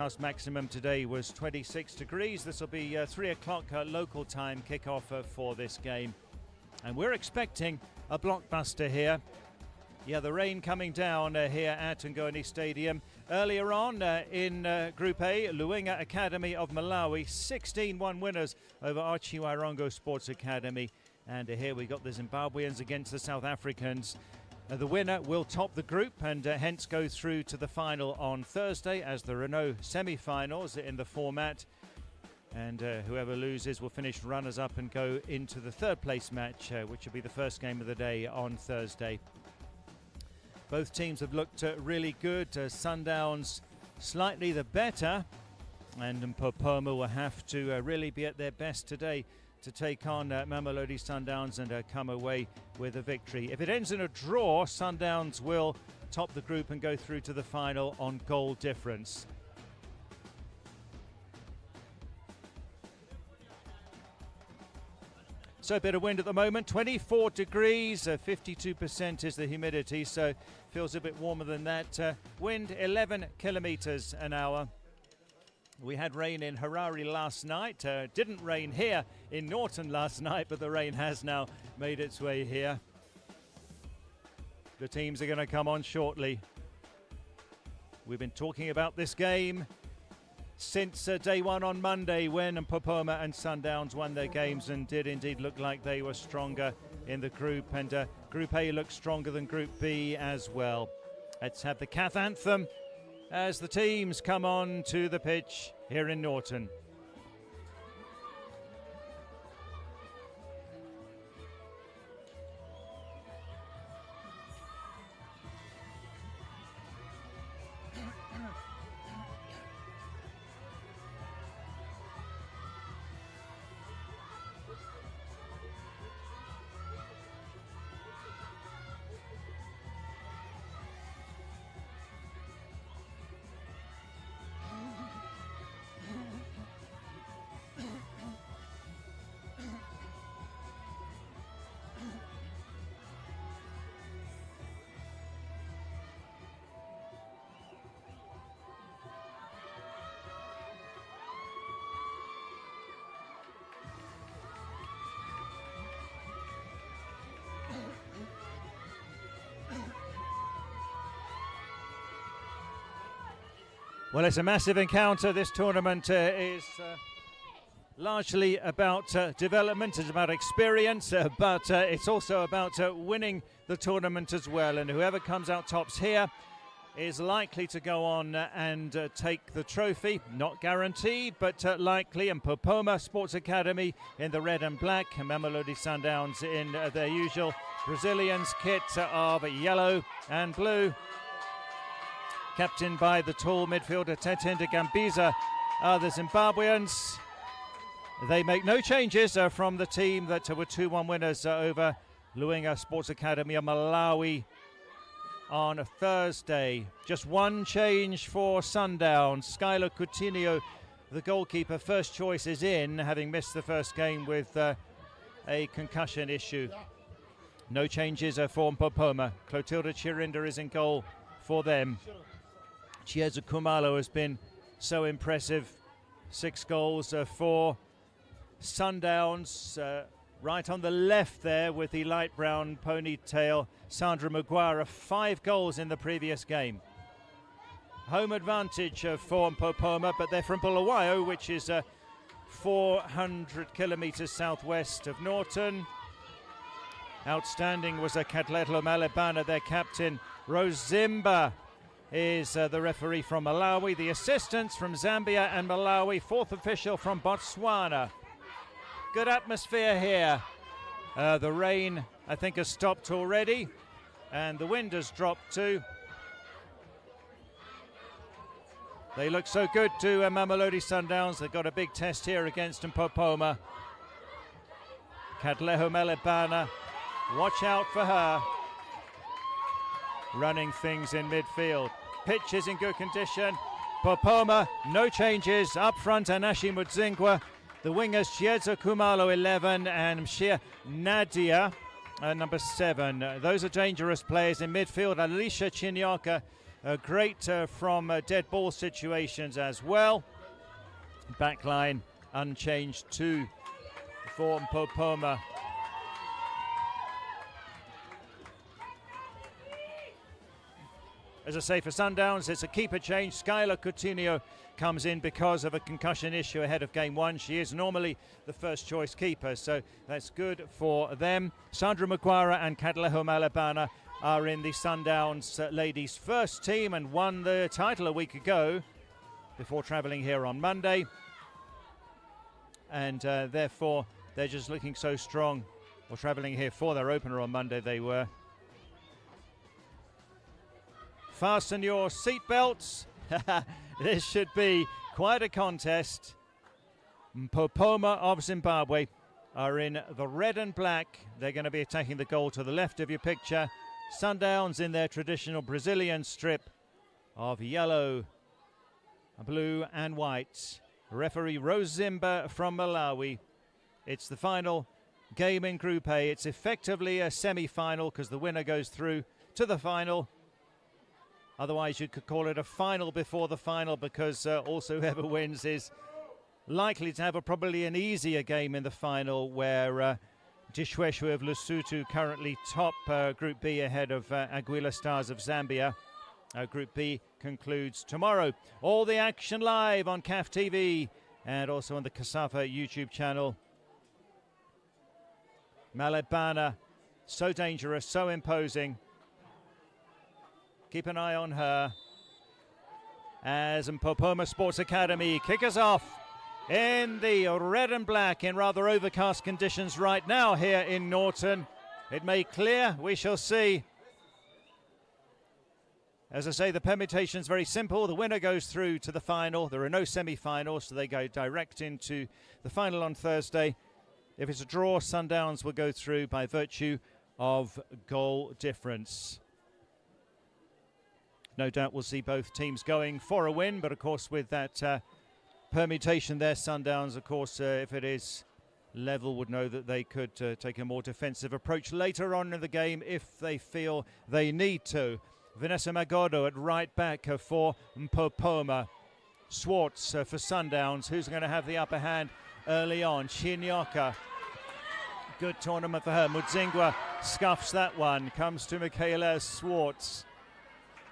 House maximum today was 26 degrees. This will be 3 o'clock local time kickoff for this game. And we're expecting a blockbuster here. Yeah, the rain coming down here at Ngoni Stadium. Earlier on in Group A, Luinga Academy of Malawi, 16-1 winners over Archiwarongo Sports Academy. And here we got the Zimbabweans against the South Africans. The winner will top the group and hence go through to the final on Thursday, as there are no semi-finals in the format. And whoever loses will finish runners-up and go into the third place match, which will be the first game of the day on Thursday. Both teams have looked really good. Sundowns slightly the better, and Mpopoma will have to really be at their best today to take on Mamelodi Sundowns and come away with a victory. If it ends in a draw, Sundowns will top the group and go through to the final on goal difference. So a bit of wind at the moment, 24 degrees, 52% is the humidity, so feels a bit warmer than that. Wind 11 kilometers an hour. We had rain in Harare last night. Didn't rain here in Norton last night, but the rain has now made its way here. The teams are going to come on shortly. We've been talking about this game since day one on Monday, when Mpopoma and Sundowns won their games and did indeed look like they were stronger in the group. And Group A looks stronger than Group B as well. Let's have the CAF anthem as the teams come on to the pitch here in Norton. Well, it's a massive encounter. This tournament is largely about development, it's about experience, but it's also about winning the tournament as well. And whoever comes out tops here is likely to go on and take the trophy. Not guaranteed, but likely. And Mpopoma Sports Academy in the red and black, and Mamelodi Sundowns in their usual Brazilians kit of yellow and blue. Captained by the tall midfielder Tetende Gambiza are the Zimbabweans. They make no changes from the team that were 2-1 winners over Luinga Sports Academy of Malawi on Thursday. Just one change for Sundowns. Skylar Coutinho, the goalkeeper, first choice, is in, having missed the first game with a concussion issue. No changes for Mpopoma. Clotilde Chirinda is in goal for them. Chieza Kumalo has been so impressive. 6 goals for Sundowns. Right on the left there with the light brown ponytail, Sandra Maguire, 5 goals in the previous game. Home advantage for Mpopoma, but they're from Bulawayo, which is 400 kilometres southwest of Norton. Outstanding was Katlehlo Malebana, their captain. Rose Zimba is the referee from Malawi. The assistants from Zambia and Malawi. 4th official from Botswana. Good atmosphere here. The rain, I think, has stopped already, and the wind has dropped too. They look so good to Mamelodi Sundowns. They've got a big test here against Mpopoma. Katlehlo Malebana, watch out for her. Running things in midfield. Pitch is in good condition. Mpopoma, no changes. Up front, Anashi Mudzingwa. The wingers, Chieza Kumalo, 11, and Mshia Nadia, number 7. Those are dangerous players in midfield. Alicia Chinyaka great from dead ball situations as well. Backline unchanged too for Mpopoma. As I say, for Sundowns, it's a keeper change. Skylar Coutinho comes in because of a concussion issue ahead of game one. She is normally the first choice keeper, so that's good for them. Sandra Maguire and Kadleho Malebana are in the Sundowns ladies' first team and won the title a week ago before travelling here on Monday. And therefore, they're just looking so strong. Well, travelling here for their opener on Monday, they were. Fasten your seatbelts. This should be quite a contest. Mpopoma of Zimbabwe are in the red and black. They're going to be attacking the goal to the left of your picture. Sundowns in their traditional Brazilian strip of yellow, blue and white. Referee Rose Zimba from Malawi. It's the final game in Group A. It's effectively a semi-final because the winner goes through to the final. Otherwise, you could call it a final before the final because also whoever wins is likely to have probably an easier game in the final, where Dishweshwe of Lesotho currently top Group B ahead of Aguila Stars of Zambia. Group B concludes tomorrow. All the action live on CAF TV and also on the Kasafa YouTube channel. Malebana, so dangerous, so imposing. Keep an eye on her as Mpopoma Sports Academy kick us off in the red and black in rather overcast conditions right now here in Norton. It may clear, we shall see. As I say, the permutation's very simple. The winner goes through to the final. There are no semi-finals, so they go direct into the final on Thursday. If it's a draw, Sundowns will go through by virtue of goal difference. No doubt we'll see both teams going for a win, but of course with that permutation there, Sundowns, of course, if it is level, would know that they could take a more defensive approach later on in the game if they feel they need to. Vanessa Magodo at right back for Mpopoma. Swartz for Sundowns, who's going to have the upper hand early on. Chinyoka, good tournament for her. Mudzingwa scuffs that one, comes to Michaela Swartz.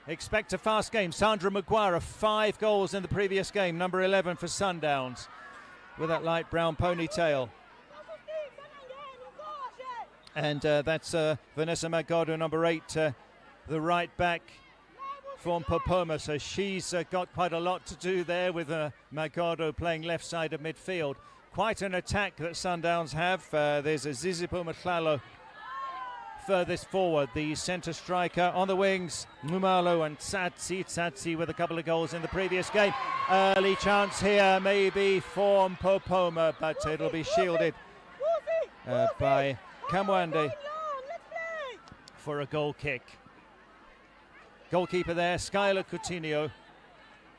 Expect a fast game. Sandra Maguire, 5 goals in the previous game, number 11 for Sundowns, with that light brown ponytail. And that's Vanessa Magodo, number 8, the right back for Mpopoma. So she's got quite a lot to do there with Magodo playing left side of midfield. Quite an attack that Sundowns have. There's a Zizipo Matlalo furthest forward, the centre striker on the wings, Mumalo and Tsatsi with a couple of goals in the previous game. Early chance here maybe for Mpopoma, but it'll be shielded by Kamwande for a goal kick. Goalkeeper there, Skylar Coutinho,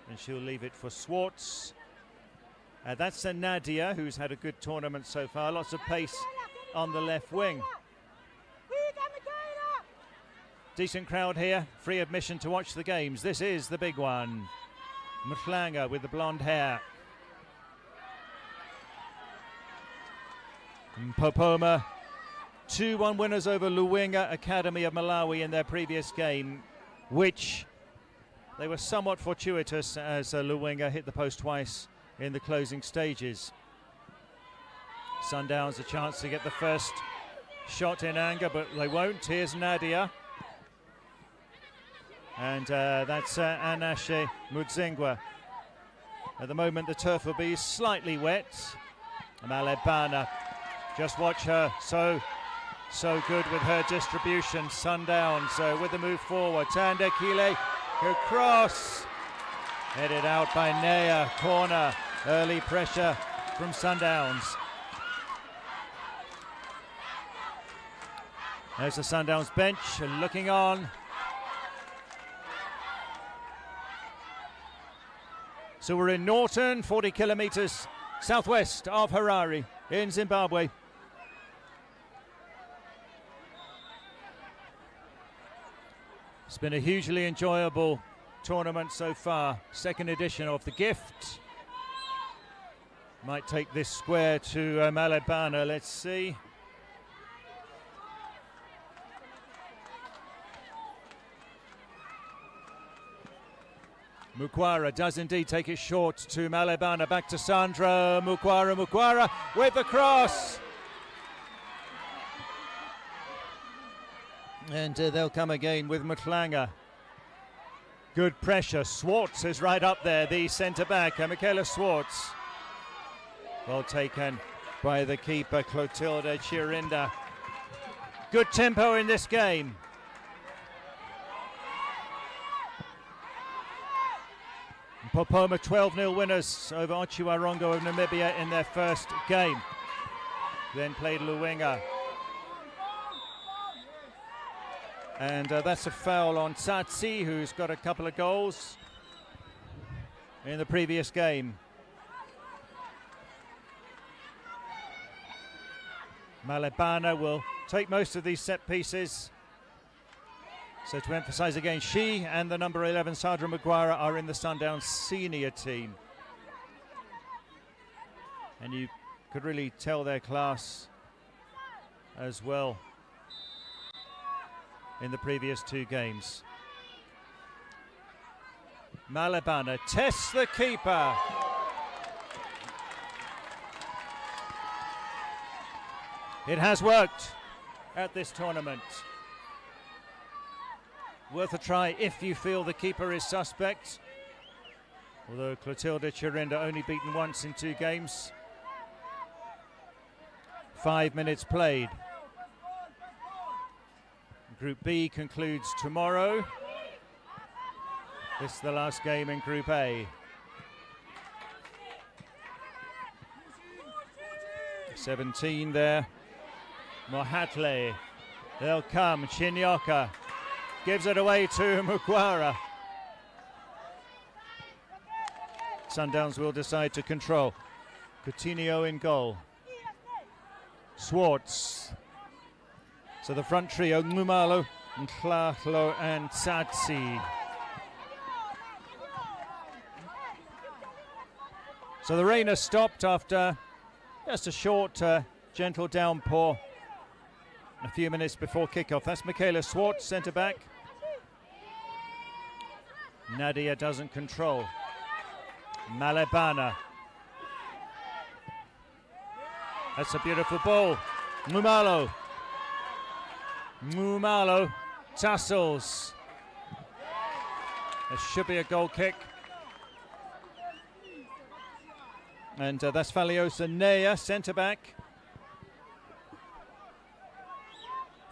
and she'll leave it for Swartz. That's Nadia, who's had a good tournament so far. Lots of pace on the left wing. Decent crowd here, free admission to watch the games. This is the big one. Mhlanga with the blonde hair. Mpopoma, 2-1 winners over Luwinga Academy of Malawi in their previous game, which they were somewhat fortuitous as Luwinga hit the post twice in the closing stages. Sundowns a chance to get the first shot in anger, but they won't. Here's Nadia. And that's Anashe Mudzingwa. At the moment, the turf will be slightly wet. Malebana, just watch her. So good with her distribution. Sundowns with the move forward. Tande Kile, her cross. Headed out by Nea. Corner. Early pressure from Sundowns. There's the Sundowns bench looking on. So we're in Norton, 40 kilometres southwest of Harare in Zimbabwe. It's been a hugely enjoyable tournament so far. Second edition of the gift. Might take this square to Malebana, let's see. Mukwara does indeed take it short to Malebana, back to Sandra. Mukwara with the cross. And they'll come again with Mhlanga. Good pressure. Swartz is right up there, the centre-back, Michaela Swartz. Well taken by the keeper, Clotilde Chirinda. Good tempo in this game. Mpopoma 12-0 winners over Otjiwarongo of Namibia in their first game. Then played Luwenga. And that's a foul on Tsatsi, who's got a couple of goals in the previous game. Malebana will take most of these set pieces. So to emphasize again, she and the number 11, Sandra Maguire, are in the Sundowns senior team. And you could really tell their class as well in the previous two games. Malebana tests the keeper. It has worked at this tournament. Worth a try if you feel the keeper is suspect. Although Clotilde Chirinda only beaten once in two games. 5 minutes played. Group B concludes tomorrow. This is the last game in Group A. 17 there. Mohatle. They'll come. Chinyoka gives it away to Mukwara. Sundowns will decide to control. Coutinho in goal. Swartz. So the front trio, Ngumalo, Nhlahlo and Tsatsi. So the rain has stopped after just a short, gentle downpour a few minutes before kickoff. That's Michaela Swartz, centre-back. Nadia doesn't control. Malebana. That's a beautiful ball. Ngumalo. Ngumalo tussles. There should be a goal kick. And that's Faliosa Nea, centre-back.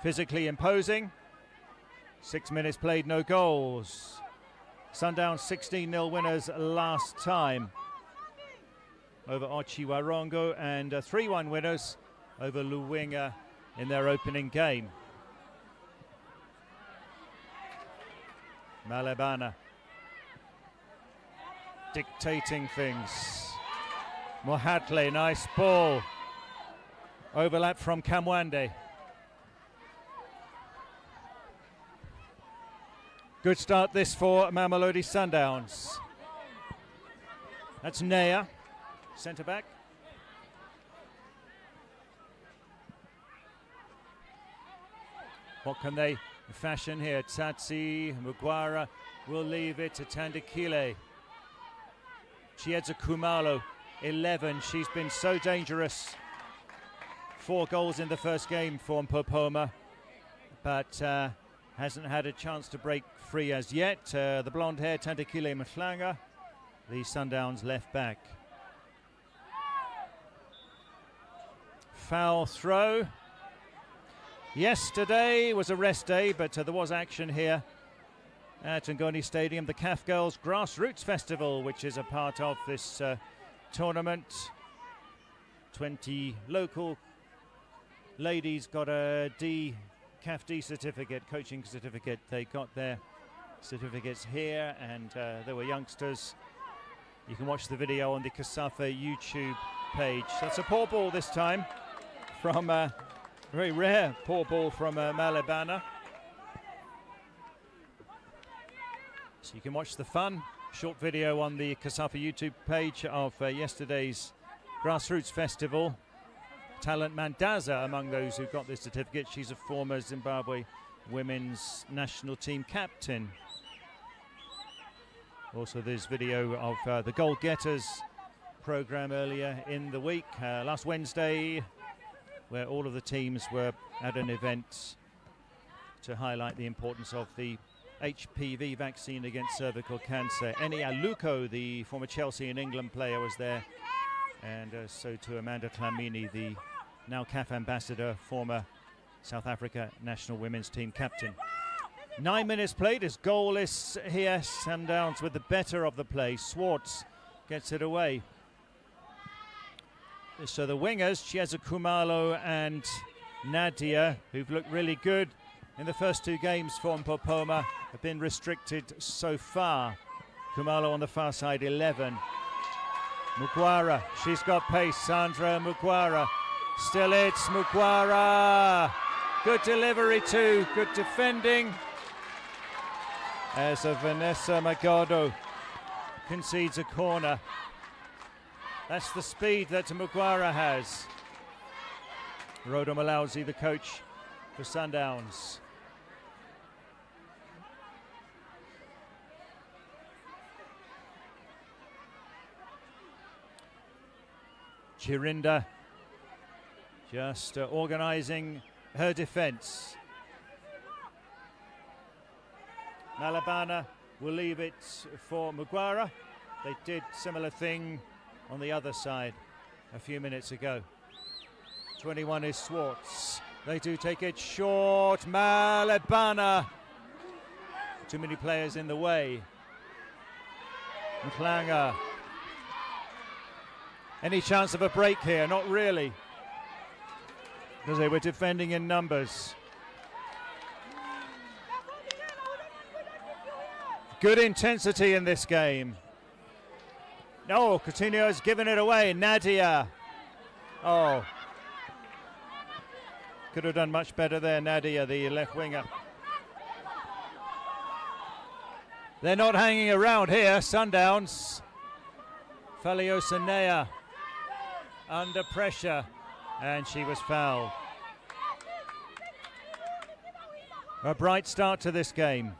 Physically imposing. 6 minutes played, no goals. Sundowns 16-0 winners last time over Otjiwarongo, and 3-1 winners over Luwenga in their opening game. Malebana dictating things. Mohatle, nice ball. Overlap from Kamwande. Good start this for Mamelodi Sundowns. That's Nea, centre back. What can they fashion here? Tsatsi, Mukwara will leave it to Tandikile. Chiedza Kumalo, 11. She's been so dangerous. 4 goals in the first game for Mpopoma, but hasn't had a chance to break free as yet. The blonde-haired Tandikile Mhlanga, the Sundowns left back. Foul throw. Yesterday was a rest day, but there was action here at Ngoni Stadium. The CAF Girls Grassroots Festival, which is a part of this tournament. 20 local ladies got a CAF D certificate, coaching certificate. They got their certificates here, and there were youngsters. You can watch the video on the Kasafa YouTube page. That's a poor ball this time from very rare poor ball from Malebana. So you can watch the fun. Short video on the CAF YouTube page of yesterday's Grassroots Festival. Talent Mandaza among those who got this certificate. She's a former Zimbabwe women's national team captain. Also there's video of the goal getters program earlier in the week, last Wednesday, where all of the teams were at an event to highlight the importance of the HPV vaccine against cervical cancer. Eni Aluko, the former Chelsea and England player, was there, and so too Amanda Dlamini, the now CAF ambassador, former South Africa national women's team captain. 9 minutes played, is goalless here. Sundowns with the better of the play. Swartz gets it away. So the wingers, Chiesa Khumalo and Nadia, who've looked really good in the first two games for Mpopoma, have been restricted so far. Khumalo on the far side, 11. Mukwara, she's got pace. Sandra Mukwara, still it's Mukwara. Good delivery too, good defending. As Vanessa Magado concedes a corner. That's the speed that Mukwara has. Rodo Malauzi, the coach for Sundowns. Chirinda just organising her defence. Malabana will leave it for Mukwara. They did similar thing on the other side a few minutes ago. 21 is Swartz. They do take it short. Malabana. Too many players in the way. Mklanga. Any chance of a break here? Not really, because they were defending in numbers. Good intensity in this game. No, Coutinho's given it away. Nadia. Oh. Could have done much better there, Nadia, the left winger. They're not hanging around here, Sundowns. Faliosanea under pressure, and she was fouled. A bright start to this game.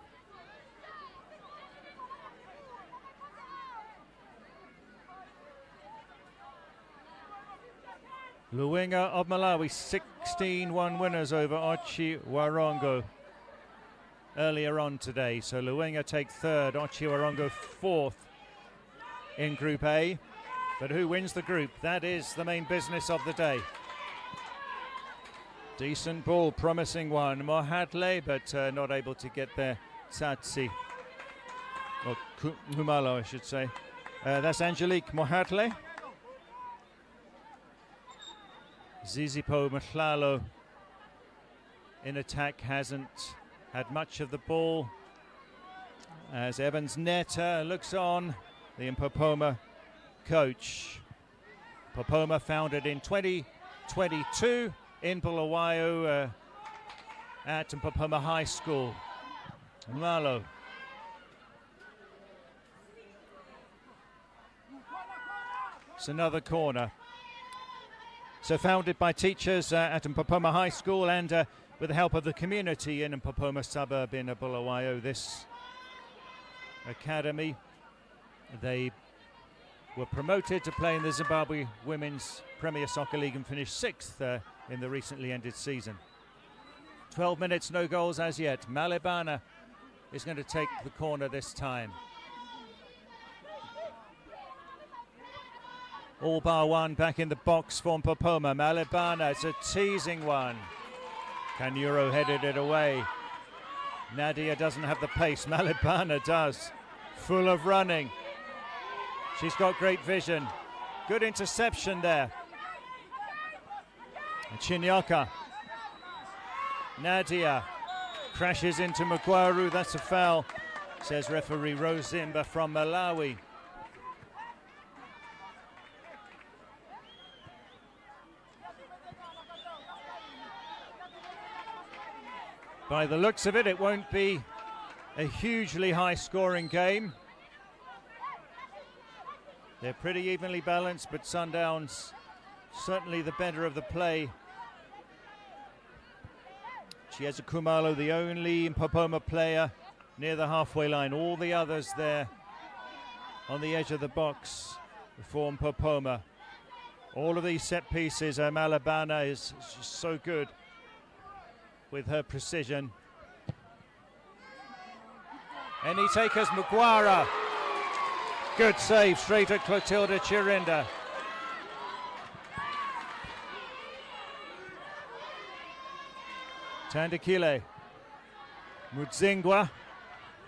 Luwinga of Malawi, 16-1 winners over Ochi Warongo earlier on today. So Luwinga take third, Ochi Warongo fourth in Group A. But who wins the group? That is the main business of the day. Decent ball, promising one. Mohatle, but not able to get there. Tsatsi. Or Khumalo, I should say. That's Angelique Mohatle. Zizipo Mhlalo in attack hasn't had much of the ball. As Evans Netta looks on, the Mpopoma coach. Mpopoma founded in 2022 in Bulawayo at Mpopoma High School. Malo. It's another corner. So founded by teachers at Mpopoma High School and with the help of the community in Mpopoma suburb in Bulawayo, this academy, they were promoted to play in the Zimbabwe Women's Premier Soccer League and finished sixth in the recently ended season. 12 minutes, no goals as yet. Malebana is going to take the corner this time. All bar one back in the box for Mpopoma. Malebana, it's a teasing one. Kanyuro headed it away. Nadia doesn't have the pace. Malebana does. Full of running. She's got great vision. Good interception there. And Chinyoka. Nadia crashes into Mugwaru. That's a foul, says referee Rosimba from Malawi. By the looks of it, it won't be a hugely high-scoring game. They're pretty evenly balanced, but Sundowns certainly the better of the play. Chiesa Khumalo, the only Mpopoma player near the halfway line. All the others there on the edge of the box for Mpopoma. All of these set pieces, Malebana is just so good with her precision. Any takers, Mukwara. Good save, straight at Clotilde Chirinda. Tandikile. Mudzingwa.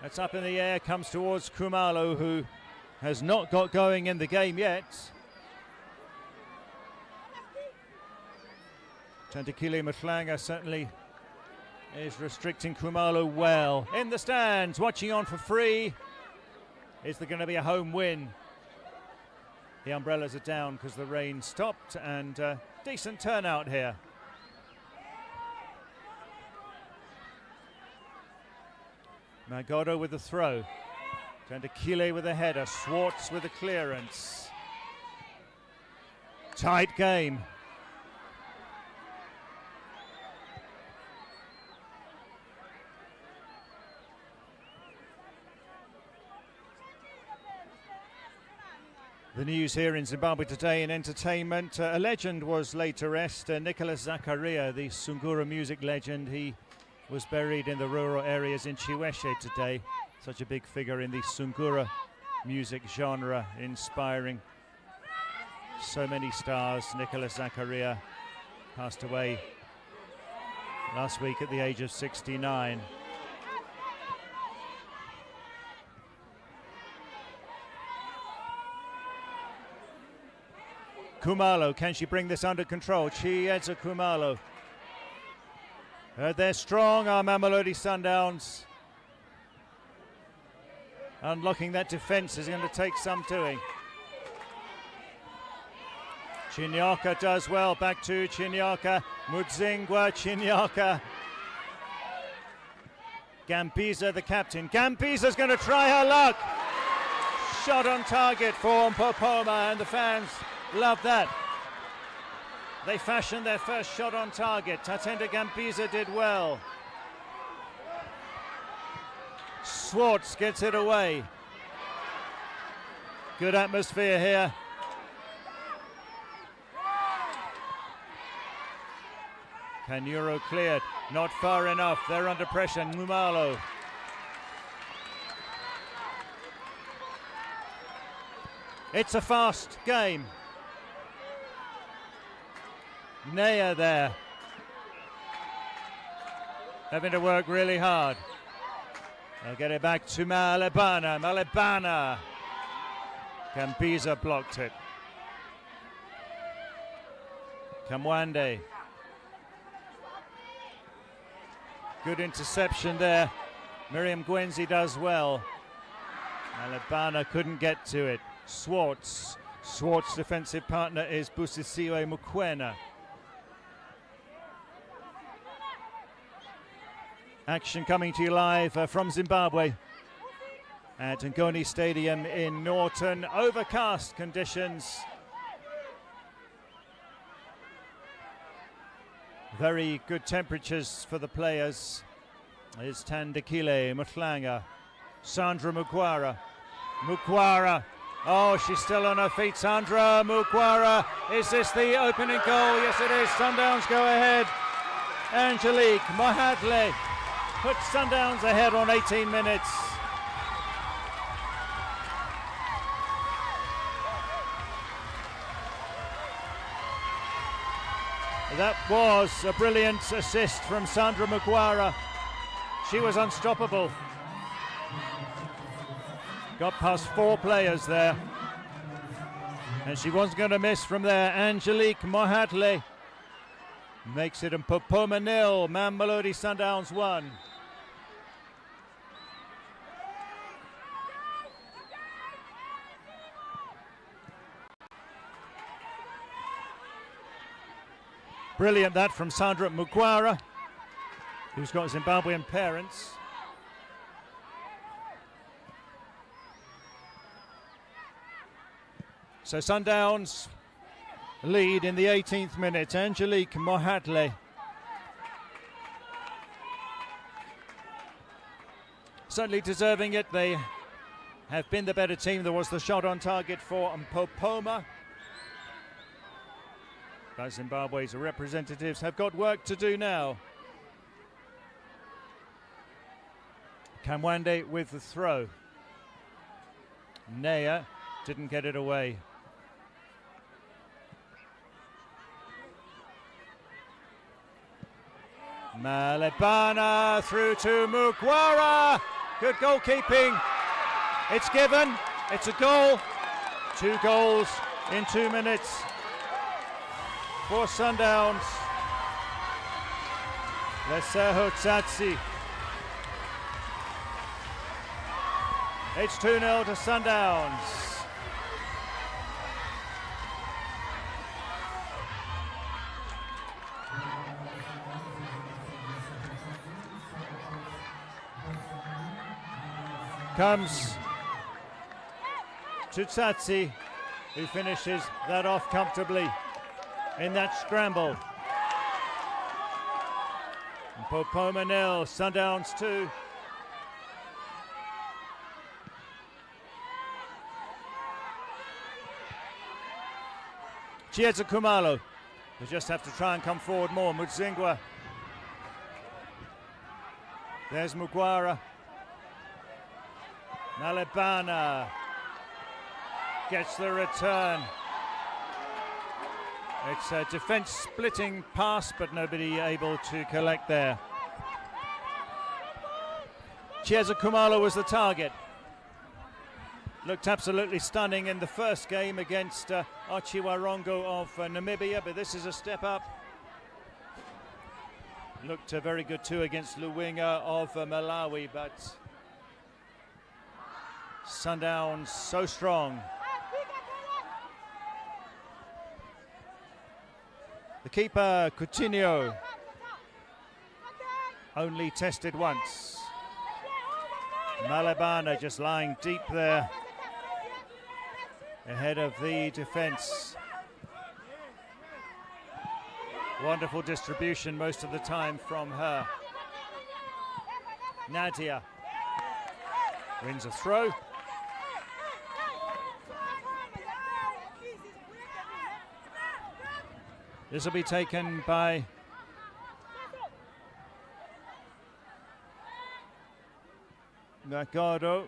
That's up in the air, comes towards Khumalo, who has not got going in the game yet. Tandikile Mhlanga certainly is restricting Khumalo well. In the stands, watching on for free. Is there going to be a home win? The umbrellas are down because the rain stopped, and decent turnout here. Magodo with the throw. Tandikile with a header. Swartz with the clearance. Tight game. The news here in Zimbabwe today in entertainment. A legend was laid to rest. Nicholas Zakaria, the Sungura music legend. He was buried in the rural areas in Chiweshe today. Such a big figure in the Sungura music genre, inspiring so many stars. Nicholas Zakaria passed away last week at the age of 69. Khumalo, can she bring this under control? Chiesa Khumalo. They're strong, our Mamelodi Sundowns. Unlocking that defence is going to take some doing. Chinyaka does well, back to Chinyaka. Mudzingwa, Chinyaka. Gambiza, the captain. Gambiza's going to try her luck. Shot on target for Mpopoma, and the fans love that. They fashioned their first shot on target. Tatenda Gambiza did well. Swartz gets it away. Good atmosphere here. Kanyuro cleared. Not far enough. They're under pressure. Khumalo. It's a fast game. Naya there, having to work really hard. They'll get it back to Malebana. Malebana. Gambiza blocked it. Kamwande. Good interception there. Miriam Gwenzi does well. Malebana couldn't get to it. Swartz. Swartz' defensive partner is Busisiwe Mukwena. Action coming to you live from Zimbabwe at Ngoni Stadium in Norton. Overcast conditions. Very good temperatures for the players. Is Tandikile Mhlanga. Sandra Mukwara. Mukwara. Oh, she's still on her feet. Sandra Mukwara. Is this the opening goal? Yes, it is. Sundowns go ahead. Angelique Mohatle puts Sundowns ahead on 18 minutes. That was a brilliant assist from Sandra Mukwara. She was unstoppable. Got past 4 players there. And she wasn't going to miss from there. Angelique Mohatle makes it Mpopoma 0, Mamelodi Sundowns 1. Brilliant that from Sandra Mukwara, who's got Zimbabwean parents. So Sundowns lead in the 18th minute. Angelique Mohatle. Certainly deserving it. They have been the better team. There was the shot on target for Mpopoma. But Zimbabwe's representatives have got work to do now. Kamwande with the throw. Naya didn't get it away. Malebana through to Mukwara. Good goalkeeping. It's given. It's a goal. 2 goals in 2 minutes for Sundowns. Leseho Tsatsi. It's 2-0 to Sundowns. Comes to Tsatsi, who finishes that off comfortably in that scramble. Mpopoma 0, Sundowns 2. Chieza Kumalo, they just have to try and come forward more. Mudzingwa. There's Mugwara. Malebana gets the return. It's a defence-splitting pass, but nobody able to collect there. Chieza Kumalo was the target. Looked absolutely stunning in the first game against Archiwarongo of Namibia, but this is a step up. Looked very good too against Luwinga of Malawi, but Sundowns so strong. The keeper, Coutinho, only tested once. Malebana just lying deep there ahead of the defence. Wonderful distribution most of the time from her. Nadia wins a throw. This will be taken by Nagado.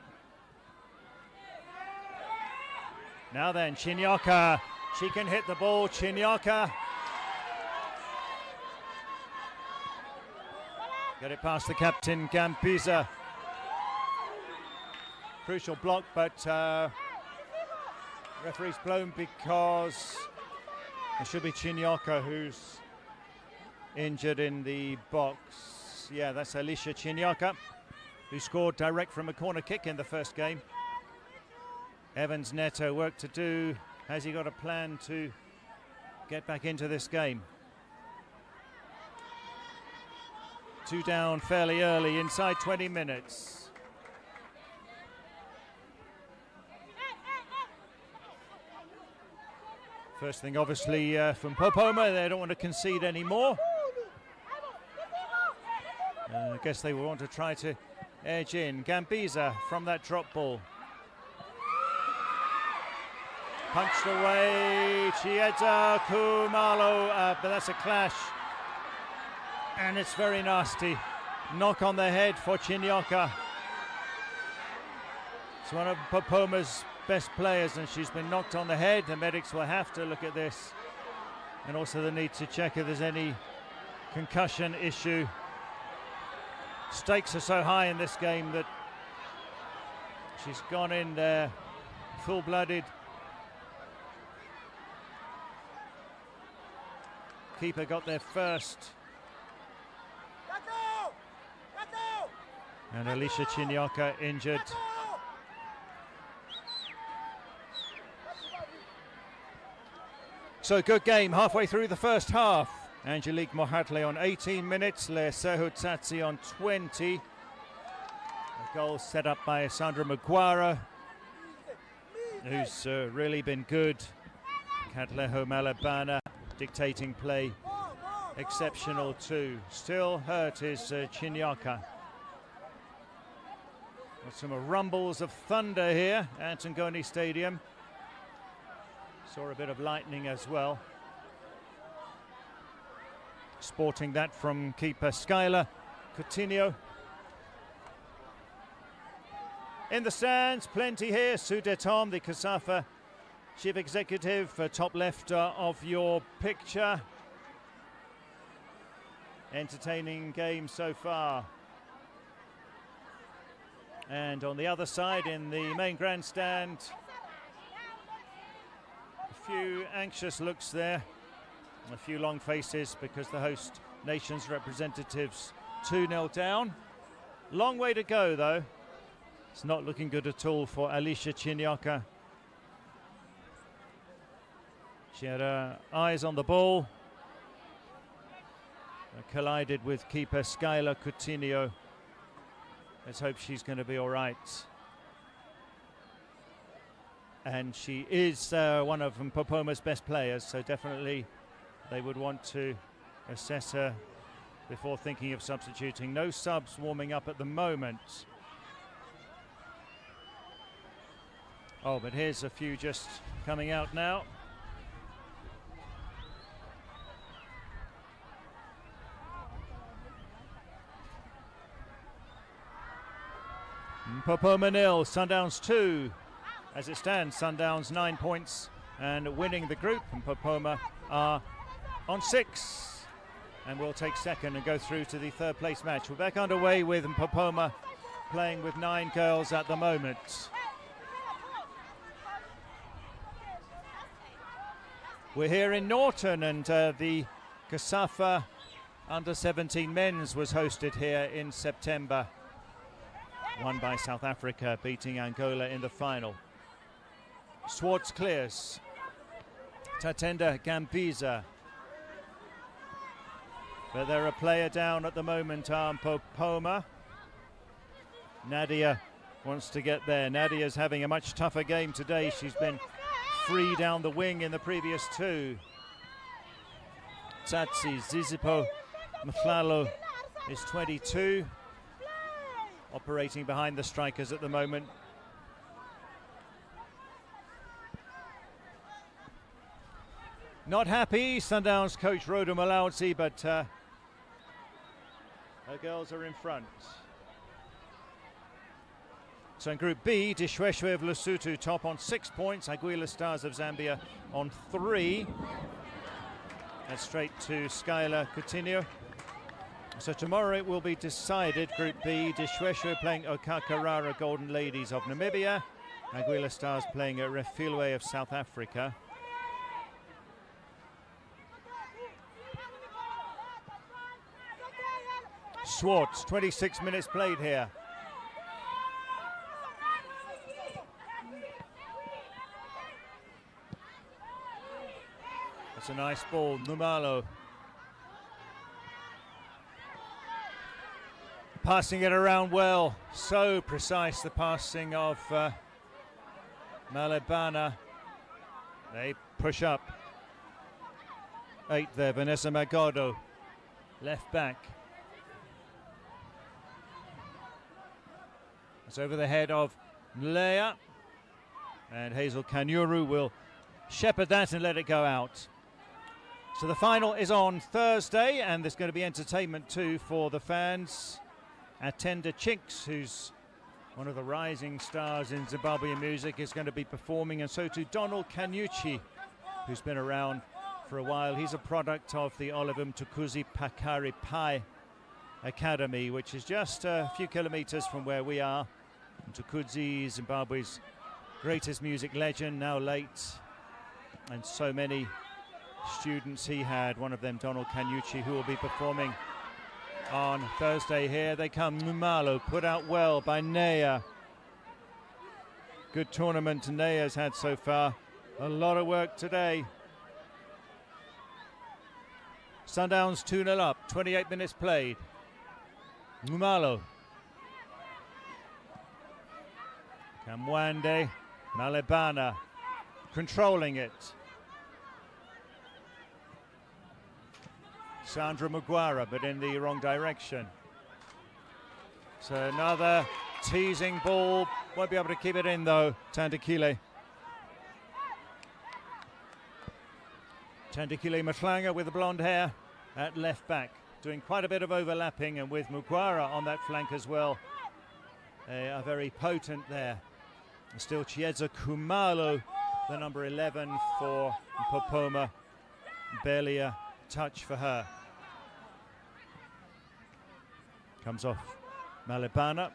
Now then, Chinyoka. She can hit the ball. Chinyoka. Get it past the captain, Gambiza. Crucial block, but referee's blown because it should be Chinyoka who's injured in the box. Yeah, that's Alicia Chinyoka, who scored direct from a corner kick in the first game. Evans Neto work to do. Has he got a plan to get back into this game? 2 down fairly early, inside 20 minutes. First thing, obviously, from Mpopoma, they don't want to concede anymore. I guess they will want to try to edge in. Gambiza from that drop ball. Punched away, Chieza Kumalo, but that's a clash. And it's very nasty. Knock on the head for Chinyoka. It's one of Mpopoma's best players, and she's been knocked on the head. The medics will have to look at this, and also the need to check if there's any concussion issue. Stakes are so high in this game that she's gone in there full-blooded. Keeper got there first. And Alicia Chinyoka injured. So good game halfway through the first half. Angelique Mohatle on 18 minutes, Leseho Tsatsi on 20. A goal set up by Sandra Mugwara. who's really been good. Katleho Malebana dictating play, exceptional too. Still hurt is Chinyaka. With some rumbles of thunder here at Ngoni Stadium. Saw a bit of lightning as well. Sporting that from keeper Skylar Coutinho. In the stands, plenty here. Sudetom, the CAF chief executive, top left of your picture. Entertaining game so far. And on the other side, in the main grandstand, a few anxious looks there, a few long faces because the host nation's representatives 2-0 down. Long way to go though. It's not looking good at all for Alicia Chinyaka. She had her eyes on the ball. Collided with keeper Skylar Coutinho. Let's hope she's going to be all right. And she is one of Mpopoma's best players, so definitely they would want to assess her before thinking of substituting. No subs warming up at the moment. Oh, but here's a few just coming out now. Mpopoma 0, Sundowns 2. As it stands, Sundowns 9 points and winning the group. Mpopoma are on 6 and will take second and go through to the third place match. We're back underway with Mpopoma playing with 9 girls at the moment. We're here in Norton, and the CAF under-17 men's was hosted here in September. Won by South Africa, beating Angola in the final. Swartz clears. Tatenda Gambiza. But they're a player down at the moment, Mpopoma. Nadia wants to get there. Nadia's having a much tougher game today. She's been free down the wing in the previous 2. Tsatsi Zizipo Mhlalo is 22. Operating behind the strikers at the moment. Not happy, Sundowns coach Rhoda Malaudzi, but her girls are in front. So in Group B, Dishweshwe of Lesotho top on 6 points, Aguila Stars of Zambia on 3. And straight to Skylar Coutinho. So tomorrow it will be decided. Group B, Dishweshwe playing Okakarara Golden Ladies of Namibia. Aguila Stars playing at Refilwe of South Africa. Swartz, 26 minutes played here. That's a nice ball, Numalo. Passing it around well, so precise the passing of Malebana. They push up. 8 there, Vanessa Magodo, left back. It's over the head of Nlea, and Hazel Kanyuru will shepherd that and let it go out. So the final is on Thursday, and there's going to be entertainment too for the fans. Atenda Chinks, who's one of the rising stars in Zimbabwean music, is going to be performing, and so too Donald Kanyuchi, who's been around for a while. He's a product of the Oliver Mtukudzi Pakari Pai Academy, which is just a few kilometers from where we are. Mtukudzi, Zimbabwe's greatest music legend, now late, and so many students he had, one of them Donald Kanyuchi, who will be performing on Thursday. Here they come, Numalo, put out well by Nea. Good tournament Nea's had so far. A lot of work today. Sundowns 2-0 up, 28 minutes played. Numalo. Kamwande Malebana controlling it. Sandra Muguara, but in the wrong direction. So another teasing ball. Won't be able to keep it in though, Tandikile. Tandikile Matlanga with the blonde hair at left back, doing quite a bit of overlapping, and with Muguara on that flank as well. They are very potent there. And still Chieza Kumalo, the number 11 for Mpopoma. Barely a touch for her. Comes off Malebana.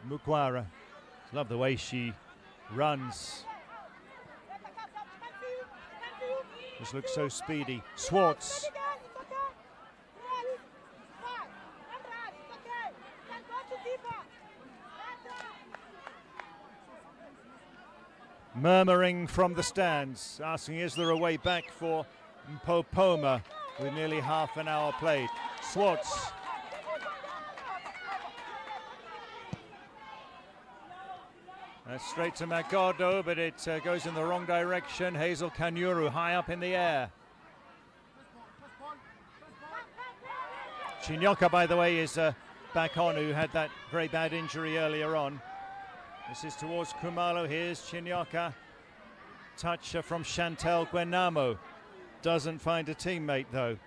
Muguara. Love the way she runs. Just looks so speedy. Swartz. Murmuring from the stands, asking is there a way back for Mpopoma with nearly half an hour played. Swartz. Straight to Magodo, but it goes in the wrong direction. Hazel Kanyuru high up in the air. Chinyoka, by the way, is back on, who had that very bad injury earlier on. This is towards Kumalo. Here's Chinyoka. Touch from Chantel Guenamo. Doesn't find a teammate though.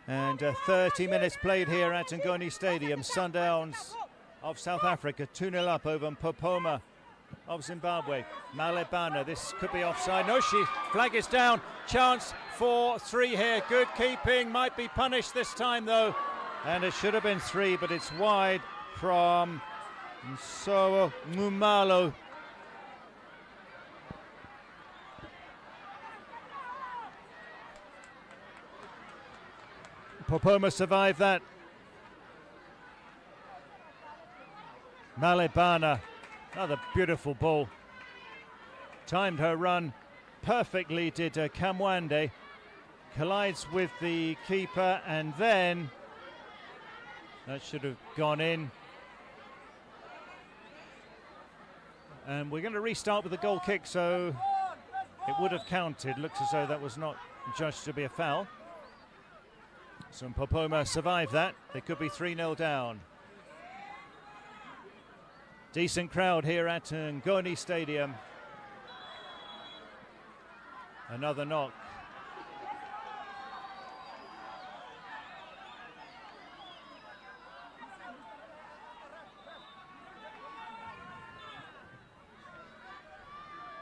And 30 minutes played here at Ngoni Stadium. Sundowns of South Africa 2-0 up over Mpopoma of Zimbabwe. Malebana, this could be offside. No, flag is down. Chance for 3 here. Good keeping, might be punished this time though. And it should have been 3, but it's wide from Nsowo Mumalo. Mpopoma survived that. Malebana, another beautiful ball. Timed her run perfectly, did Kamwande. Collides with the keeper, and then that should have gone in. And we're going to restart with a goal kick, so it would have counted. Looks as though that was not judged to be a foul. So Mpopoma survived that. They could be 3-0 down. Decent crowd here at Ngoni Stadium. Another knock.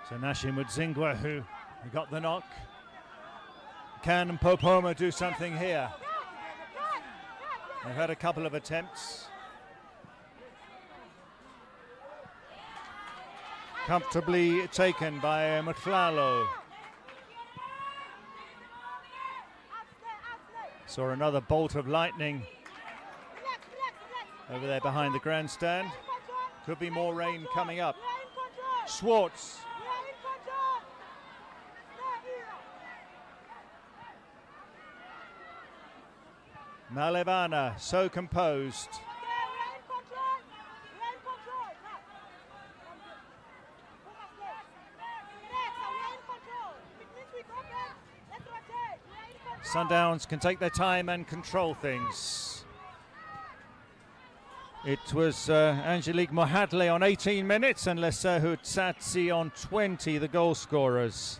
So Nashim Mudzingwa, who got the knock. Can Mpopoma do something here? They've had a couple of attempts. Comfortably taken by Mutlalo. Saw another bolt of lightning over there behind the grandstand. Could be more rain coming up. Swartz. Malebana, so composed. Sundowns can take their time and control things. It was Angelique Mohadle on 18 minutes and Lesehu Tsatsi on 20, the goal scorers.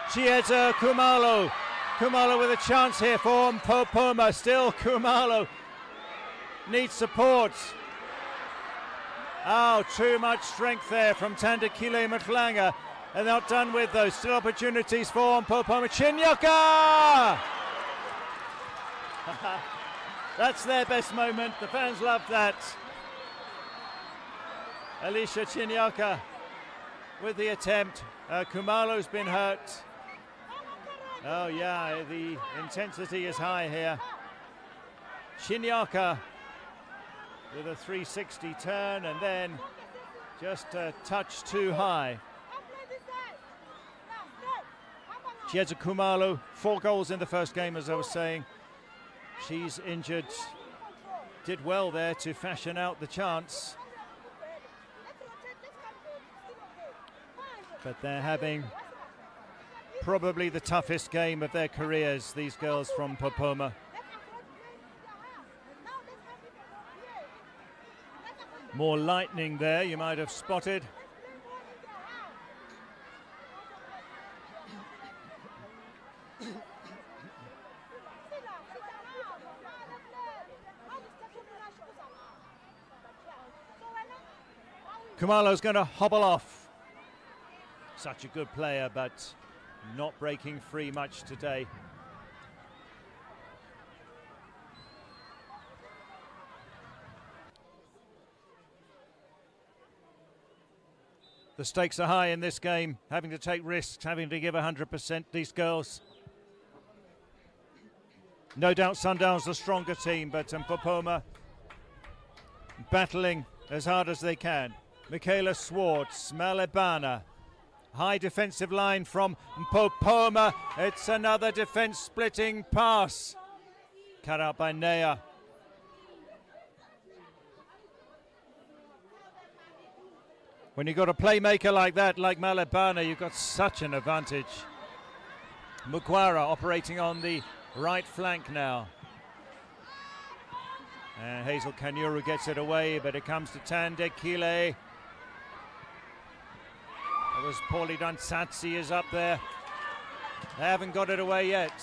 Chieza Kumalo. Kumalo with a chance here for Mpopoma. Still Kumalo needs support. Oh, too much strength there from Tandikile Matlanga. And not done with those. Still opportunities for Mpopoma. Chinyoka! That's their best moment. The fans love that. Alicia Chinyoka with the attempt. Kumalo's been hurt. Oh yeah, the intensity is high here. Chinyoka with a 360 turn and then just a touch too high. Chiesa Khumalo, 4 goals in the first game, as I was saying. She's injured. Did well there to fashion out the chance. But they're having probably the toughest game of their careers, these girls from Mpopoma. More lightning there, you might have spotted. Khumalo's going to hobble off. Such a good player, but not breaking free much today. The stakes are high in this game, having to take risks, having to give 100%, these girls. No doubt Sundowns the stronger team, but Mpopoma battling as hard as they can. Michaela Swartz, Malebana. High defensive line from Mpopoma. It's another defense-splitting pass. Cut out by Nea. When you've got a playmaker like that, like Malebana, you've got such an advantage. Mugwara operating on the right flank now. And Hazel Kanyuru gets it away, but it comes to Tandekile. That was poorly done. Satsi is up there. They haven't got it away yet.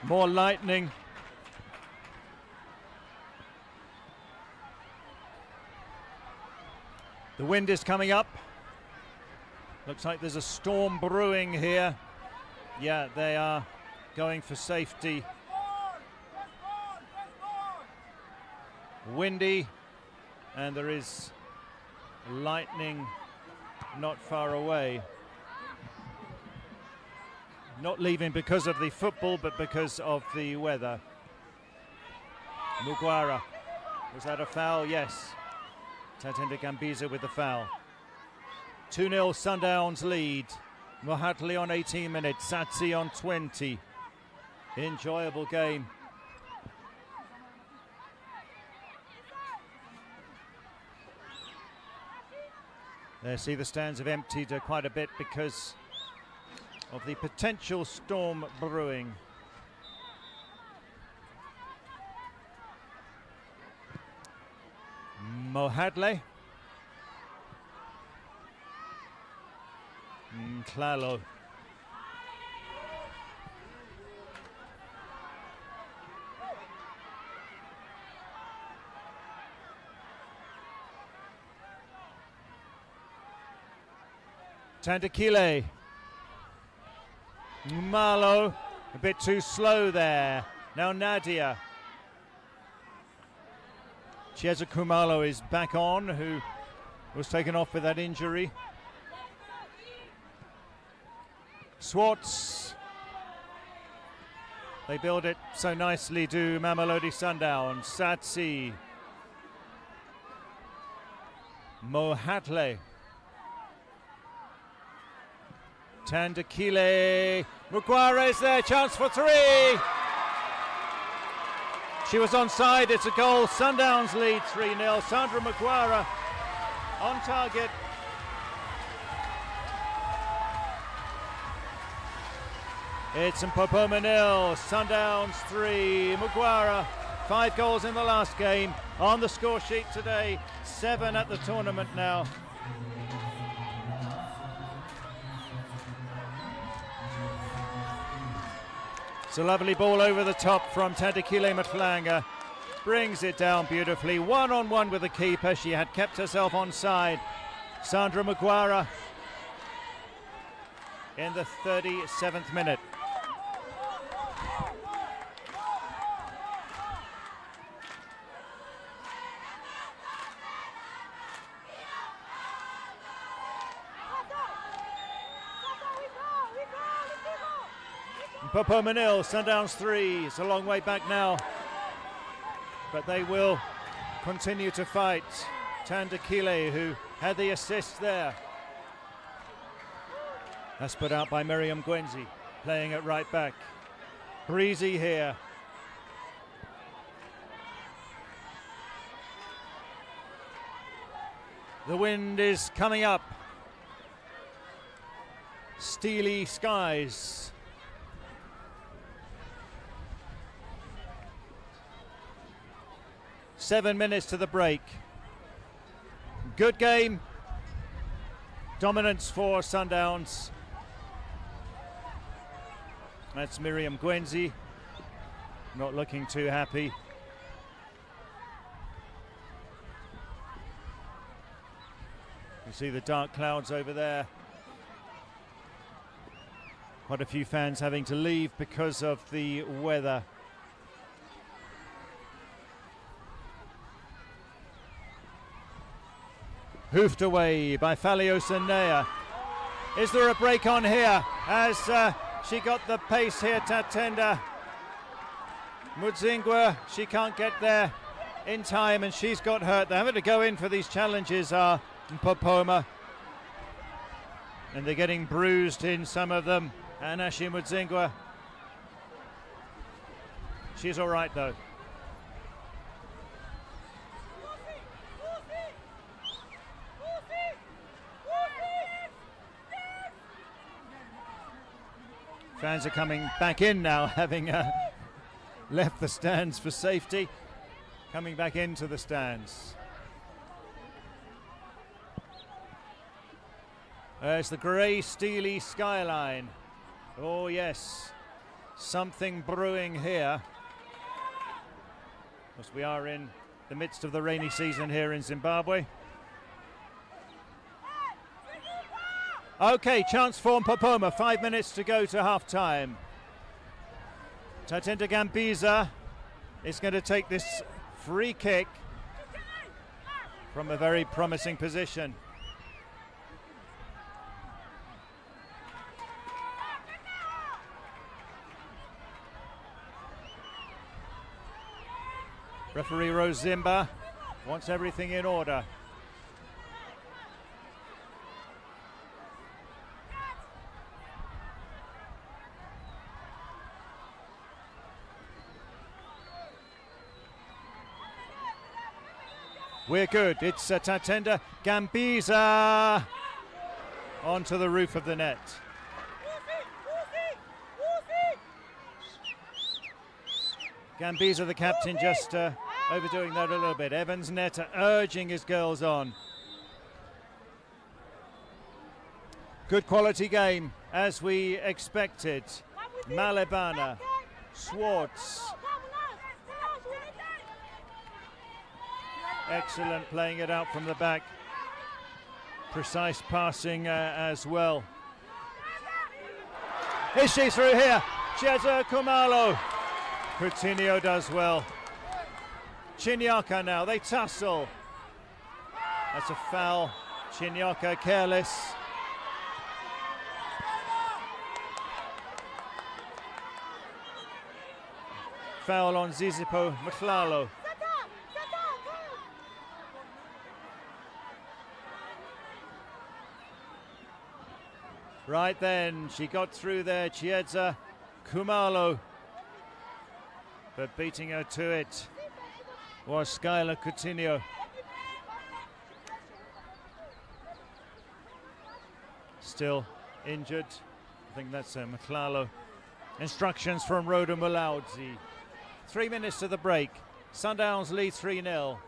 More lightning. The wind is coming up. Looks like there's a storm brewing here. Yeah, they are going for safety. Windy, and there is lightning not far away. Not leaving because of the football, but because of the weather. Mugwara. Was that a foul? Yes. Tatenda Gambiza with the foul. 2-0 Sundowns lead. Mohatley on 18 minutes, Satsi on 20. Enjoyable game. There, see the stands have emptied quite a bit because of the potential storm brewing. Mohadle. Klalo. Tandekile. Malo, a bit too slow there. Now Nadia. Chiesa Khumalo is back on, who was taken off with that injury. Swartz. They build it so nicely, do Mamelodi Sundowns. Satsi. Mohatle. Tandekile. Mugwara is there, chance for 3. She was onside, it's a goal. Sundowns lead 3-0. Sandra Mugwara on target. It's Mpopoma 0, Sundowns 3. Mugwara, 5 goals in the last game. On the score sheet today, 7 at the tournament now. It's a lovely ball over the top from Tandekile Matlanga. Brings it down beautifully. One-on-one with the keeper. She had kept herself onside. Sandra Mugwara in the 37th minute. Mpopoma 0, Sundowns 3. It's a long way back now, but they will continue to fight. Tandekile, who had the assist there. That's put out by Miriam Gwenzi, playing it right back. Breezy here. The wind is coming up. Steely skies. Seven minutes to the break. Good game. Dominance for Sundowns. That's Miriam Gwenzi. Not looking too happy. You see the dark clouds over there. Quite a few fans having to leave because of the weather. Hoofed away by Falios and Nea. Is there a break on here? As she got the pace here, Tatenda. Mudzingwa, she can't get there in time and she's got hurt. They're having to go in for these challenges, Mpopoma. And they're getting bruised in some of them. Anashi Mudzingwa. She's all right though. Fans are coming back in now, having left the stands for safety. Coming back into the stands. There's the grey, steely skyline. Oh yes, something brewing here. Of course, we are in the midst of the rainy season here in Zimbabwe. Okay, chance for Mpopoma. 5 minutes to go to half-time. Tatenda Gambiza is going to take this free kick from a very promising position. Referee Rose Zimba wants everything in order. We're good. It's Tatenda Gambiza onto the roof of the net. Gambiza, the captain, just overdoing that a little bit. Evans Netta urging his girls on. Good quality game, as we expected. Malebana, Swartz. Excellent playing it out from the back. Precise passing as well. Is she through here? Cheza Kumalo. Coutinho does well. Chinyaka now, they tussle. That's a foul. Chinyaka careless. Foul on Zizipo Mhlalo. Right then, she got through there, Chiedza Kumalo. But beating her to it was Skylar Coutinho. Still injured. I think that's Mhlalo. Instructions from Rhoda Mulaudzi. 3 minutes to the break. Sundowns lead 3-0.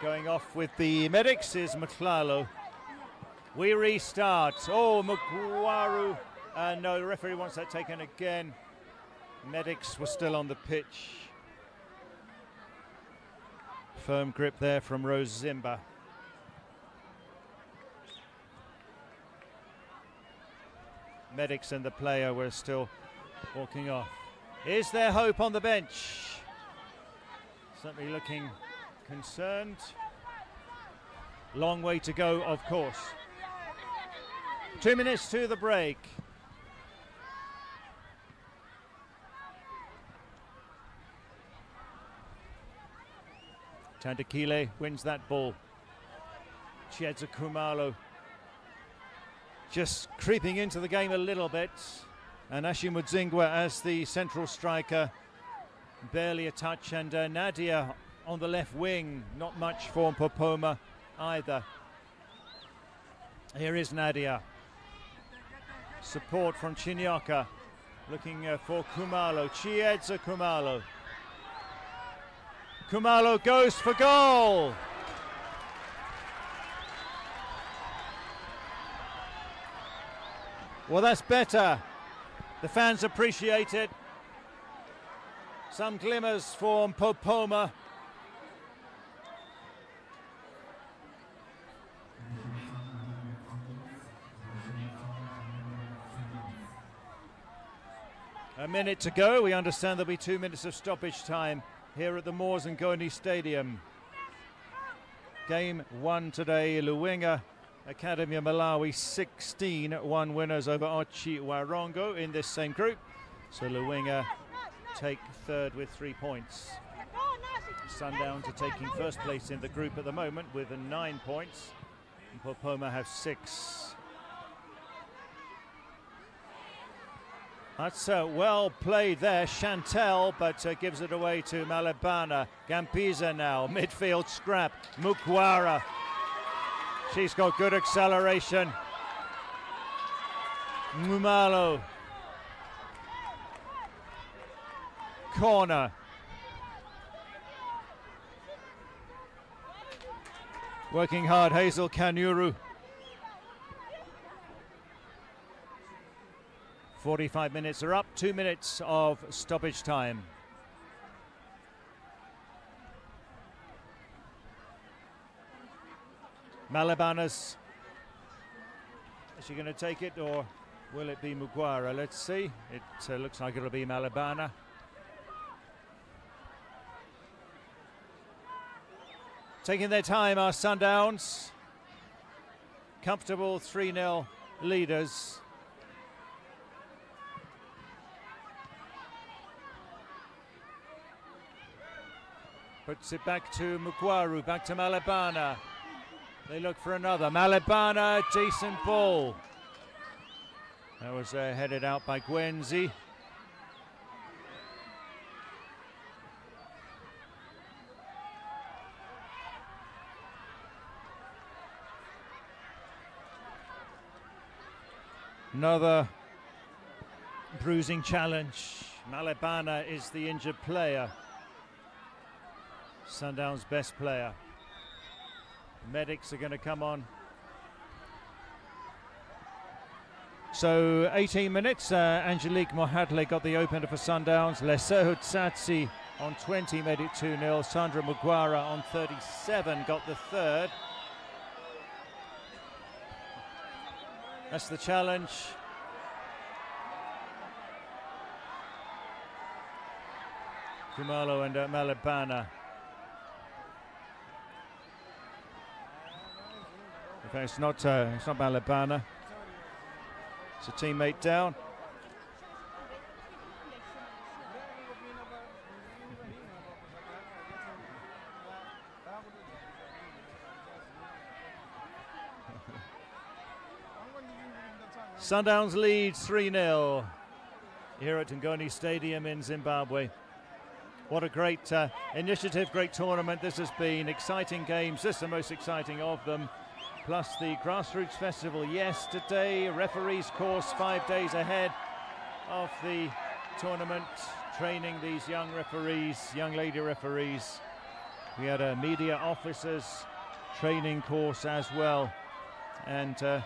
Going off with the medics is Mhlalo. We restart. Oh, Mugwaru. No, the referee wants that taken again. Medics were still on the pitch. Firm grip there from Rose Zimba. Medics and the player were still walking off. Is there hope on the bench? Certainly looking concerned. Long way to go, of course. 2 minutes to the break. Tandakile wins that ball. Chiedza Khumalo just creeping into the game a little bit, and Ashim Mudzingwa as the central striker, barely a touch, and Nadia on the left wing, not much for Mpopoma either. Here is Nadia. Support from Chinyoka, looking for Khumalo. Chiedza Khumalo. Khumalo goes for goal. Well, that's better. The fans appreciate it. Some glimmers for Mpopoma. A minute to go. We understand there'll be 2 minutes of stoppage time here at the Moors and Ngoni Stadium. Game 1 today, Luwenga Academy of Malawi 16-1 winners over Ochi Warongo in this same group. So Luwenga take third with 3 points. Sundowns are taking first place in the group at the moment with 9 points. Mpopoma have 6. That's well played there, Chantel, but gives it away to Malebana. Gampiza now, midfield scrap. Mukwara. She's got good acceleration. Mumalo. Corner. Working hard, Hazel Kanuru. 45 minutes are up, 2 minutes of stoppage time. Malebana's, is she going to take it or will it be Mukwara? Let's see. It looks like it'll be Malebana. Taking their time are Sundowns. Comfortable 3-0 leaders. Puts it back to Mukwaru, back to Malebana. They look for another. Malebana, decent ball. That was headed out by Gwenzi. Another bruising challenge. Malebana is the injured player. Sundowns' best player. Medics are going to come on. So 18 minutes, Angelique Mohadle got the opener for Sundowns. Lesehu Tsatsi on 20 made it 2-0. Sandra Mugwara on 37 got the third. That's the challenge. Khumalo and Malebana. Okay, it's not Malebana. It's a teammate down. Sundowns leads 3-0 here at Ngoni Stadium in Zimbabwe. What a great initiative, great tournament this has been. Exciting games, this is the most exciting of them. Plus the Grassroots Festival yesterday, referees course 5 days ahead of the tournament, training these young referees, young lady referees. We had a media officers training course as well, and the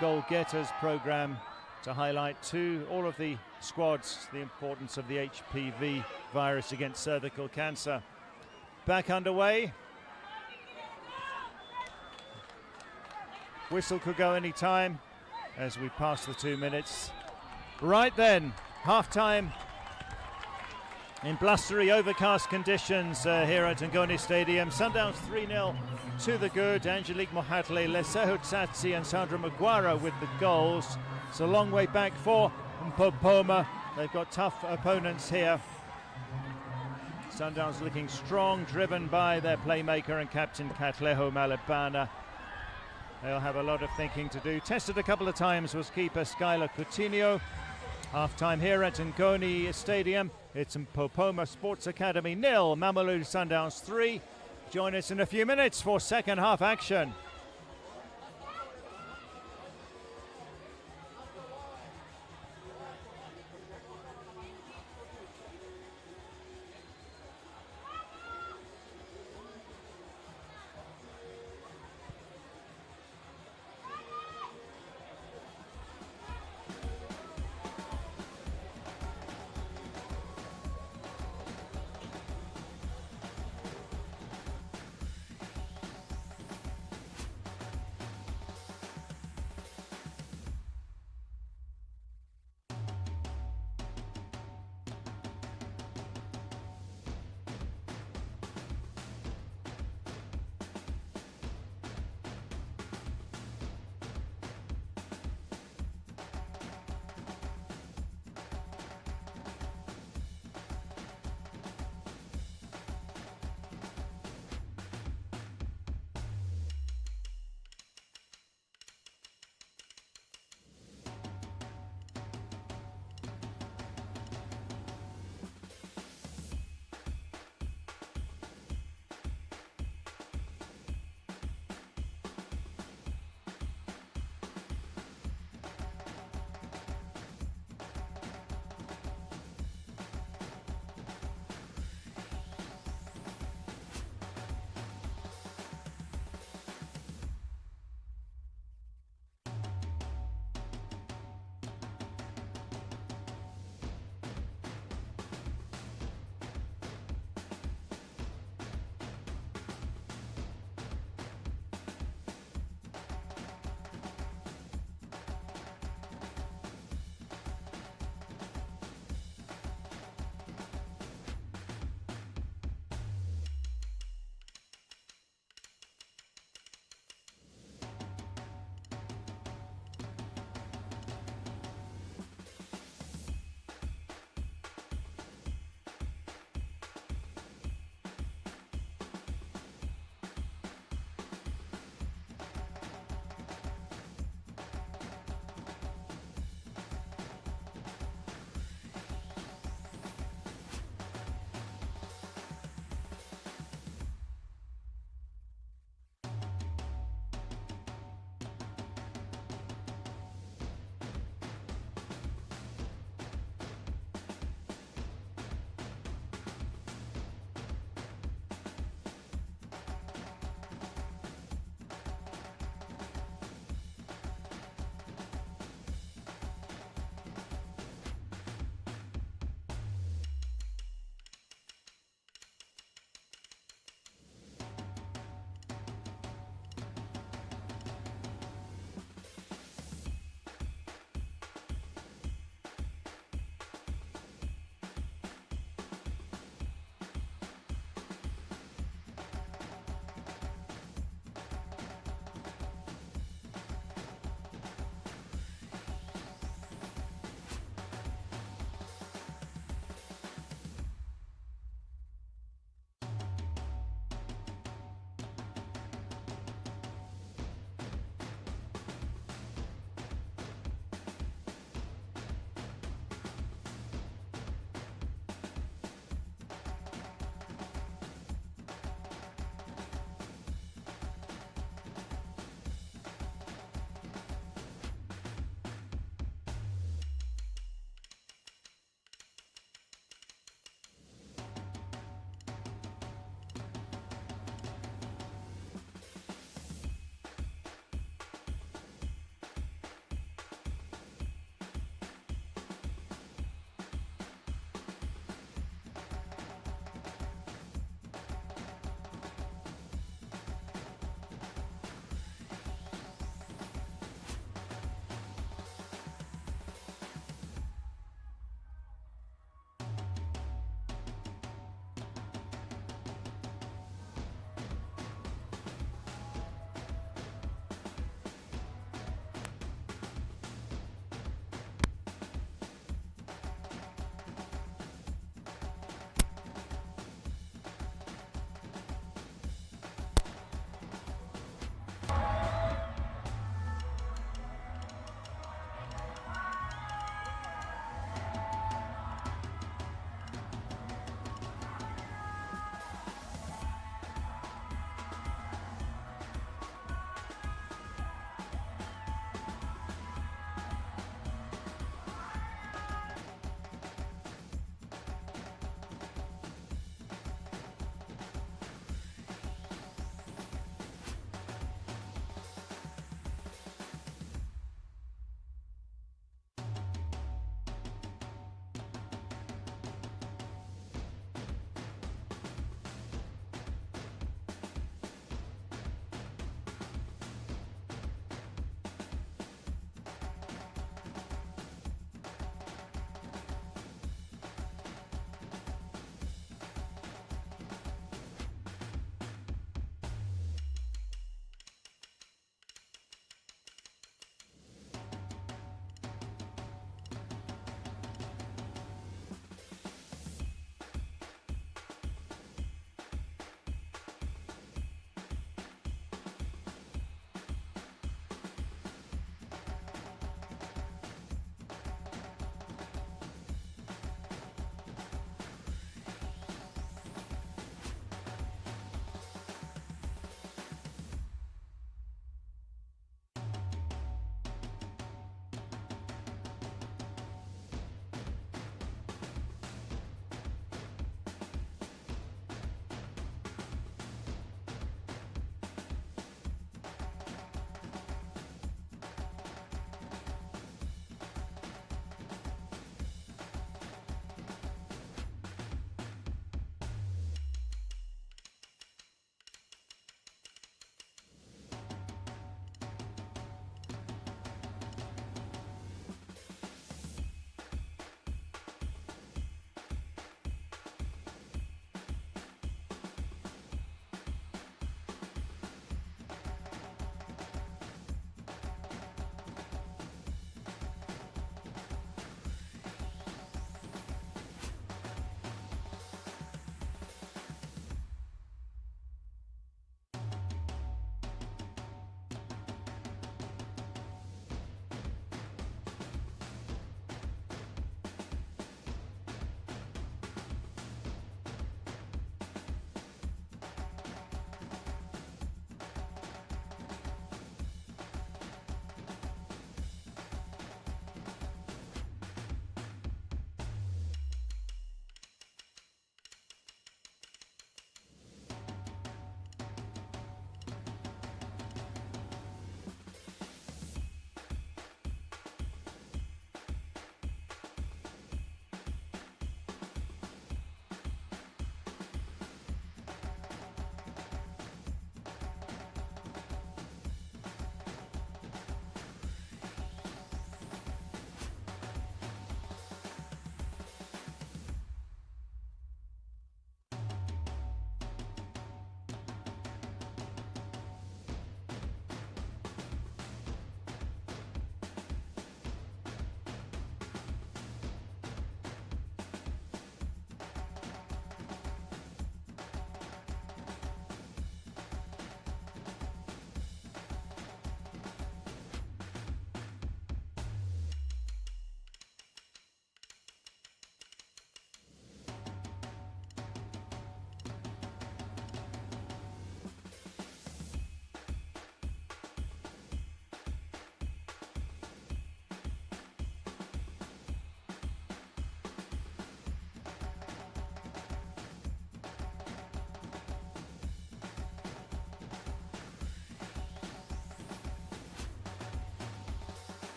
goal getters program to highlight to all of the squads the importance of the HPV virus against cervical cancer. Back underway. Whistle could go any time as we pass the 2 minutes. Right then, half-time in blustery, overcast conditions here at Ngoni Stadium. Sundowns 3-0 to the good. Angelique Mohadle, Lesehu Tsatsi and Sandra Mugwara with the goals. It's a long way back for Mpopoma. They've got tough opponents here. Sundowns looking strong, driven by their playmaker and captain Katleho Malebana. They'll have a lot of thinking to do. Tested a couple of times was keeper Skylar Coutinho. Half-time here at Ngoni Stadium. It's Mpopoma Sports Academy 0, Mamelodi Sundowns 3. Join us in a few minutes for second half action.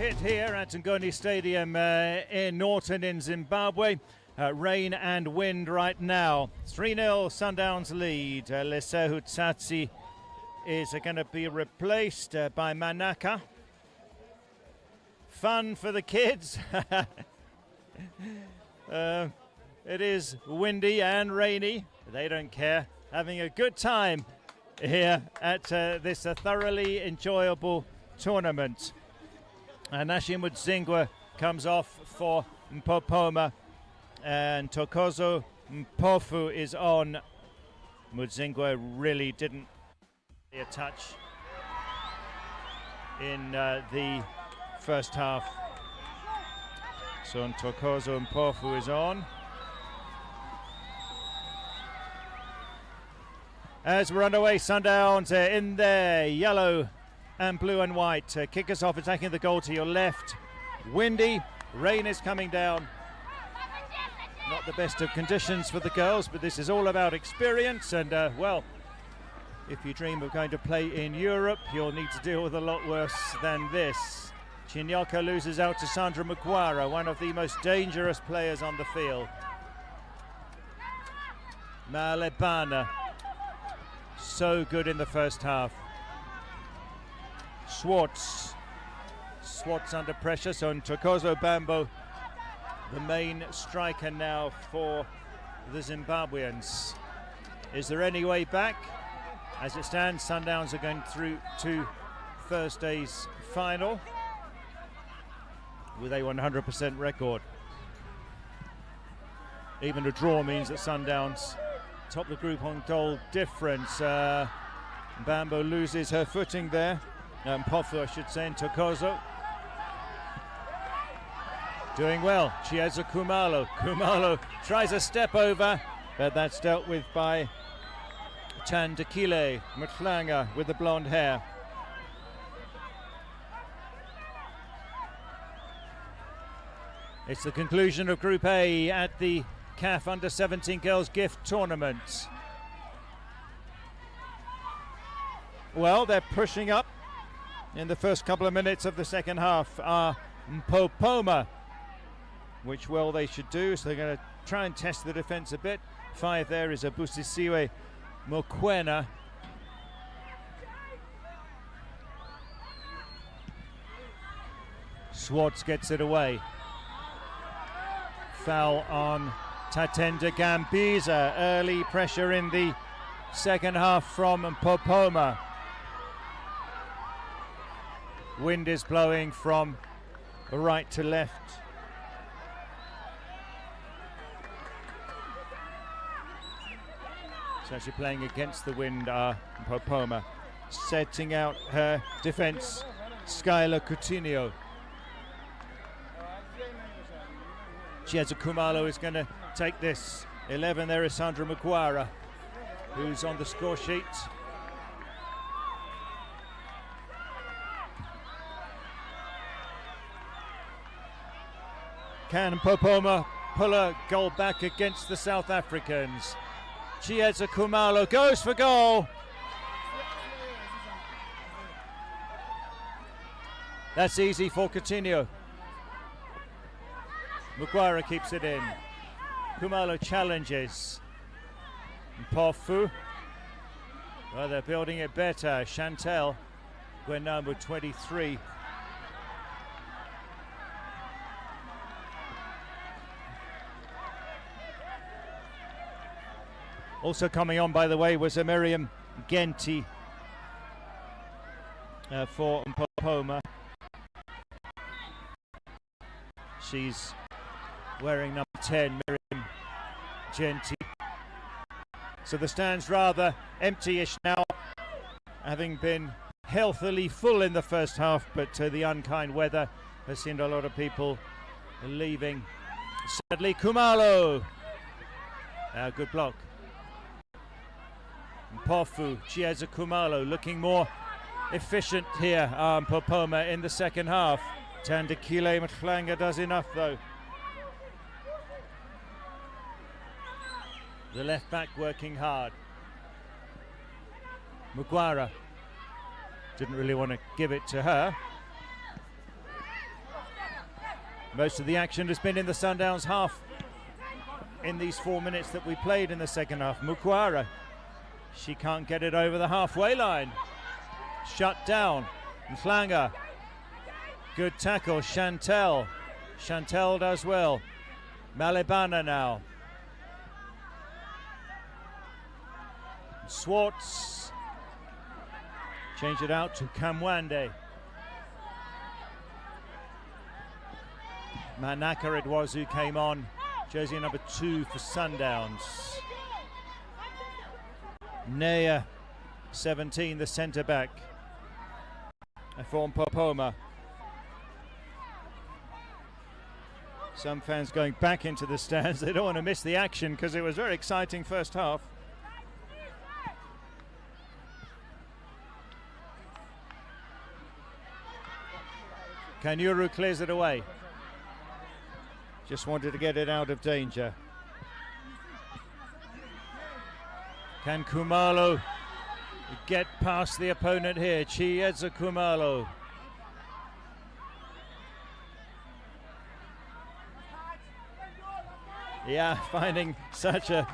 hit here at Ngoni Stadium in Norton in Zimbabwe. Rain and wind right now. 3-0 Sundowns lead. Lesehu Tsatsi is going to be replaced by Manaka. Fun for the kids. It is windy and rainy. They don't care. Having a good time here at this thoroughly enjoyable tournament. Nashi Mudzingwa comes off for Mpopoma, and Tokozo Mpofu is on. Mudzingwa really didn't get a touch in the first half. So Tokozo Mpofu is on. As we're underway, Sundowns in their yellow and blue and white. Kick us off, attacking the goal to your left. Windy, rain is coming down. Not the best of conditions for the girls, but this is all about experience. And well, if you dream of going to play in Europe, you'll need to deal with a lot worse than this. Chinyoka loses out to Sandra Mugwara, one of the most dangerous players on the field. Malebana, so good in the first half. Swartz under pressure, so Ntokozo Bambo, the main striker now for the Zimbabweans. Is there any way back? As it stands, Sundowns are going through to Thursday's final with a 100% record. Even a draw means that Sundowns top the group on goal difference. Bambo loses her footing there. Mpofu, I should say, in Tokozo. Doing well. Chiesa Kumalo. Kumalo tries a step over, but that's dealt with by Tandakile Mutlanga with the blonde hair. It's the conclusion of Group A at the CAF Under-17 Girls Gift Tournament. Well, they're pushing up in the first couple of minutes of the second half. Mpopoma, which well they should do, so they're going to try and test the defence a bit. 5 there is Busisiwe Mokwena. Swartz gets it away. Foul on Tatenda Gambiza. Early pressure in the second half from Mpopoma. Wind is blowing from right to left. It's actually playing against the wind, Mpopoma. Setting out her defence, Skylar Coutinho. Chiesa Kumalo is going to take this. 11 there is Sandra Mugwara, who's on the score sheet. Can Mpopoma pull a goal back against the South Africans? Chiesa Kumalo goes for goal. That's easy for Coutinho. Mugwara keeps it in. Kumalo challenges. Mpofu. Well, they're building it better. Chantel, we're number 23. Also coming on, by the way, was a Miriam Genti for Mpopoma. She's wearing number 10, Miriam Genti. So the stand's rather empty-ish now, having been healthily full in the first half, but the unkind weather has seen a lot of people leaving. Sadly, Kumalo. Good block. Mpofu, Chiesa Kumalo looking more efficient here. Mpopoma in the second half. Tandakile Mtlanga does enough though. The left back working hard. Mugwara didn't really want to give it to her. Most of the action has been in the Sundowns half in these 4 minutes that we played in the second half. Mukwara, she can't get it over the halfway line. Shut down. Mhlanga, good tackle. Chantel does well. Malebana now. Swartz, change it out to Kamwande. Manaka it was who came on, jersey number 2 for Sundowns. Nea, 17, the centre back for Mpopoma. Some fans going back into the stands. They don't want to miss the action because it was very exciting first half. Kanyuru clears it away. Just wanted to get it out of danger. Can Kumalo get past the opponent here? Chieza Kumalo. Yeah, finding such a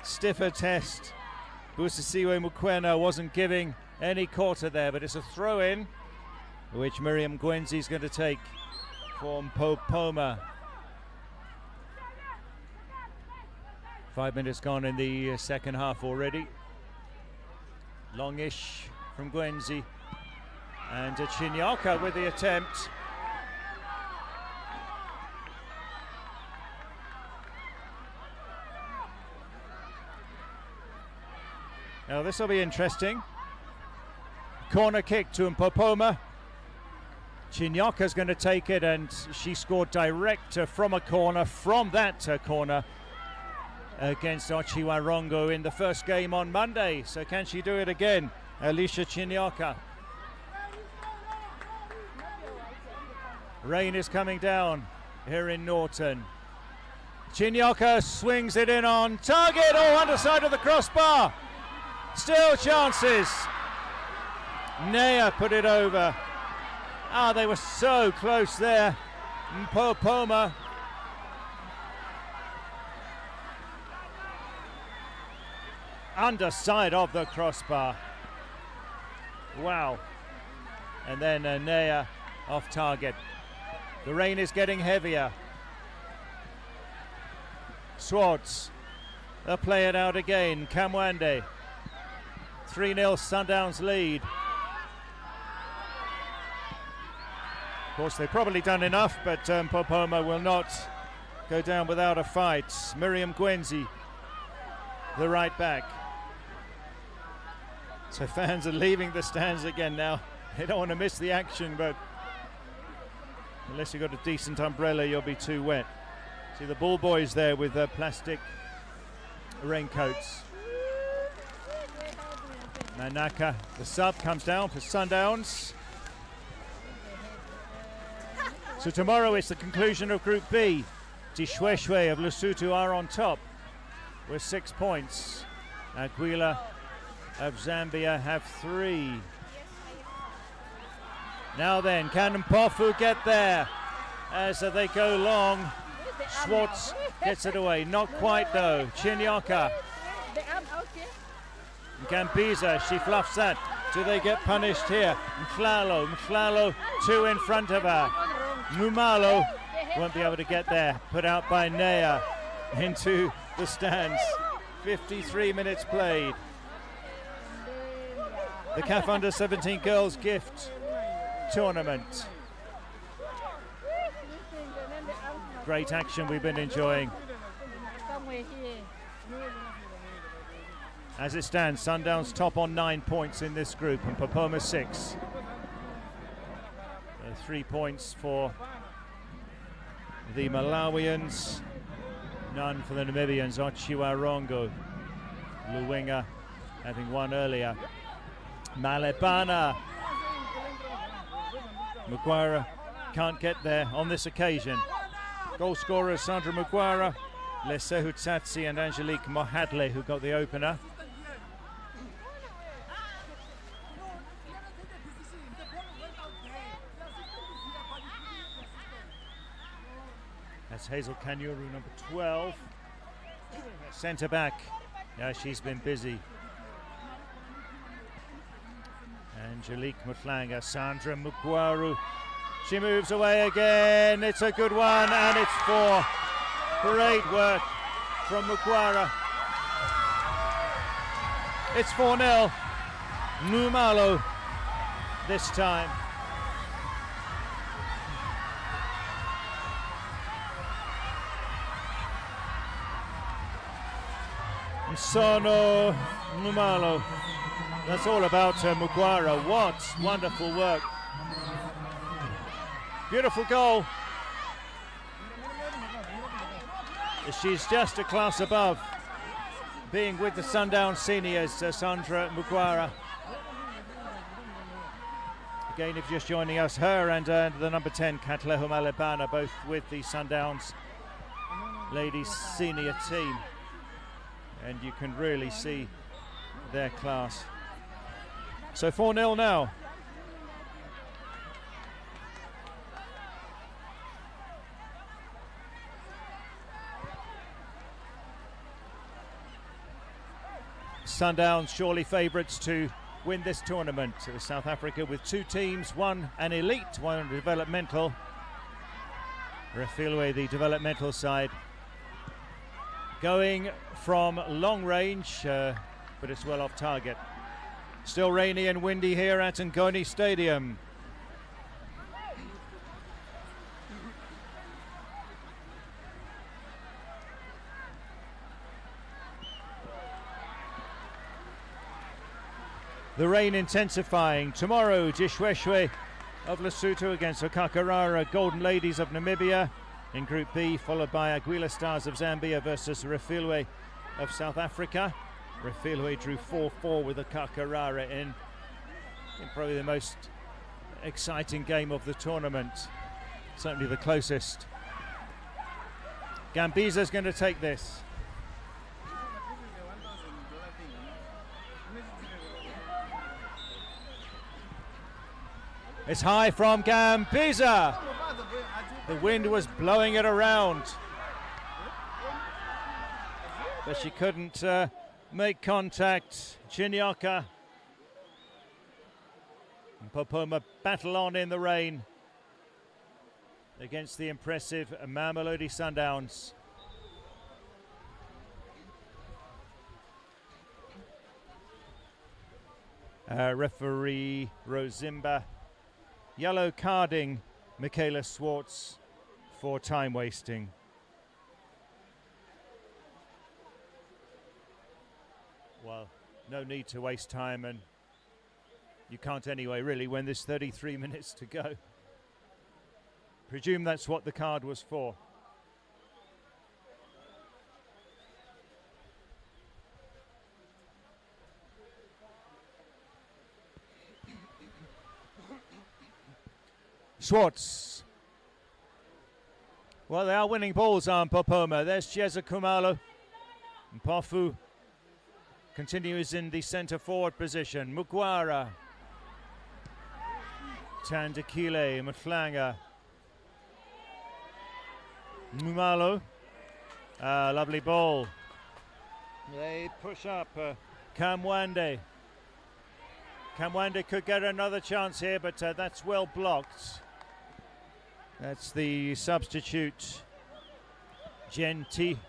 stiffer test. Busisiwe Mukwena wasn't giving any quarter there, but it's a throw-in, which Miriam Gwenzi is going to take for Mpopoma. 5 minutes gone in the second half already. Longish from Gwenzi. And Chinyoka with the attempt. Now this will be interesting. Corner kick to Mpopoma. Chinyoka's going to take it, and she scored direct from a corner, from that corner, against Ochiwarongo in the first game on Monday. So can she do it again? Alicia Chinyoka. Rain is coming down here in Norton. Chinyoka swings it in on target. Oh, underside of the crossbar. Still chances. Nea put it over. Ah, they were so close there. Mpopoma. Underside of the crossbar. Wow. And then Nea off target. The rain is getting heavier. Swartz. They'll play it out again. Kamwande. 3-0 Sundowns lead. Of course, they've probably done enough, but Mpopoma will not go down without a fight. Miriam Gwenzi, the right back. So fans are leaving the stands again now. They don't want to miss the action, but unless you've got a decent umbrella, you'll be too wet. See the ball boys there with plastic raincoats. Manaka, the sub, comes down for Sundowns. So tomorrow it's the conclusion of Group B. Tishweshwe of Lesotho are on top with 6 points. Aguila of Zambia have 3. Now then, can Mpofu get there as they go long? Swartz gets it away, not quite though. Chinyoka. Gambiza, she fluffs that. Do they get punished here? Mhlalo, 2 in front of her. Numalo won't be able to get there. Put out by Nea into the stands. 53 minutes played. The CAF Under-17 Girls Gift Tournament. Great action we've been enjoying. As it stands, Sundowns top on 9 points in this group and Mpopoma 6. 3 points for the Malawians, none for the Namibians. Ochiwarongo, Luwinga having won earlier. Malebana. Mukwara can't get there on this occasion. Goal scorers Sandra Mukwara, Lesehu Tsatsi and Angelique Mohadle who got the opener. That's Hazel Kanyuru, number 12. Centre back. Yeah, she's been busy. Angelique Muflanga, Sandra Mugwaru. She moves away again. It's a good one, and it's 4. Great work from Mugwara. It's 4-0. Numalo this time. Sono Numalo. That's all about Mugwara. What wonderful work. Beautiful goal. She's just a class above being with the Sundowns seniors, Sandra Mugwara. Again, if you're just joining us, her and the number 10, Katleho Malebana, both with the Sundowns ladies senior team. And you can really see their class. So 4-0 now. Sundowns surely favourites to win this tournament. South Africa with 2 teams, one an elite, one developmental. Refilwe, the developmental side, going from long range, but it's well off target. Still rainy and windy here at Ngoni Stadium. The rain intensifying. Tomorrow, Jishweshwe of Lesotho against Okakarara Golden Ladies of Namibia in Group B, followed by Aguila Stars of Zambia versus Refilwe of South Africa. Refilwe drew 4-4 with Okakarara in probably the most exciting game of the tournament. Certainly the closest. Gambiza's going to take this. It's high from Gambiza. The wind was blowing it around, but she couldn't make contact. Chinyoka and Mpopoma battle on in the rain against the impressive Mamelodi Sundowns. Referee Rosimba yellow carding Michaela Swartz for time wasting. Well, no need to waste time, and you can't anyway really when there's 33 minutes to go. Presume that's what the card was for. Swartz. Well, they are winning balls on Mpopoma. There's Chiesa Kumalo. Mpofu continues in the centre forward position. Mugwara. Tandakile, Muflanga. Numalo. Lovely ball. They push up. Kamwande. Kamwande could get another chance here, but that's well blocked. That's the substitute, Genti,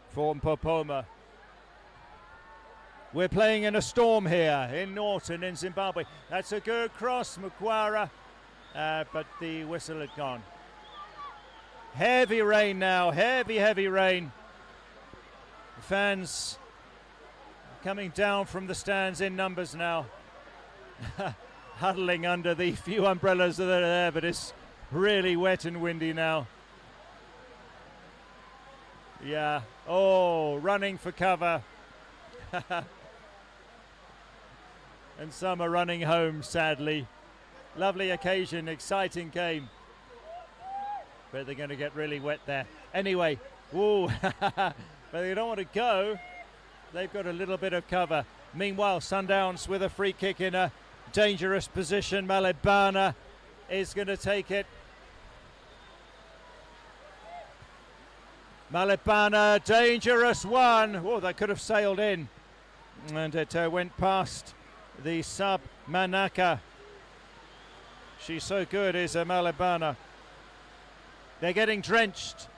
for Mpopoma. We're playing in a storm here in Norton in Zimbabwe. That's a good cross, Mugwara, but the whistle had gone. Heavy rain now, heavy rain. The fans coming down from the stands in numbers now. Huddling under the few umbrellas that are there, but it's really wet and windy now. Yeah, oh, running for cover. And some are running home, sadly. Lovely occasion, exciting game. But they're going to get really wet there. Anyway, ooh, but they don't want to go. They've got a little bit of cover. Meanwhile, Sundowns with a free kick in a dangerous position. Malebana is going to take it. Malebana, dangerous one. Oh, that could have sailed in. And it went past the sub Manaka. She's so good, is Malebana. They're getting drenched.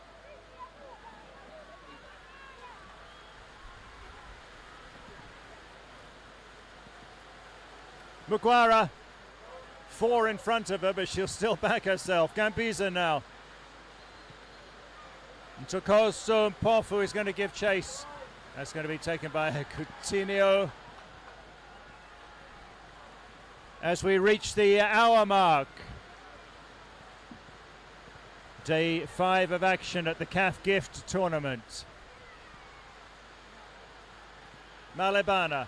Mugwara, 4 in front of her, but she'll still back herself. Gambiza now. Ntokozo Mpofu is going to give chase. That's going to be taken by Coutinho. As we reach the hour mark. Day 5 of action at the CAF Gift Tournament. Malebana.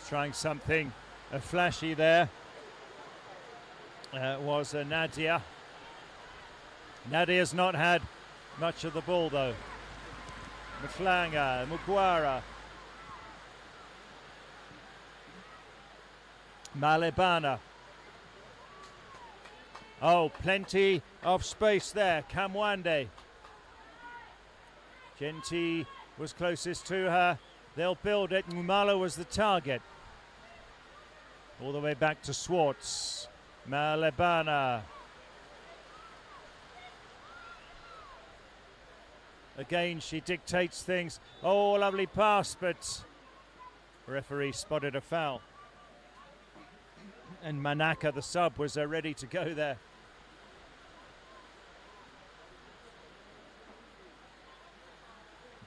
Trying something flashy there. Was Nadia. Nadia's not had much of the ball though. Mflanga, Mugwara. Malebana. Oh, plenty of space there. Kamwande. Genti was closest to her. They'll build it. Ngumalo was the target. All the way back to Swartz. Malebana. Again, she dictates things. Oh, lovely pass, but the referee spotted a foul. And Manaka, the sub, was ready to go there.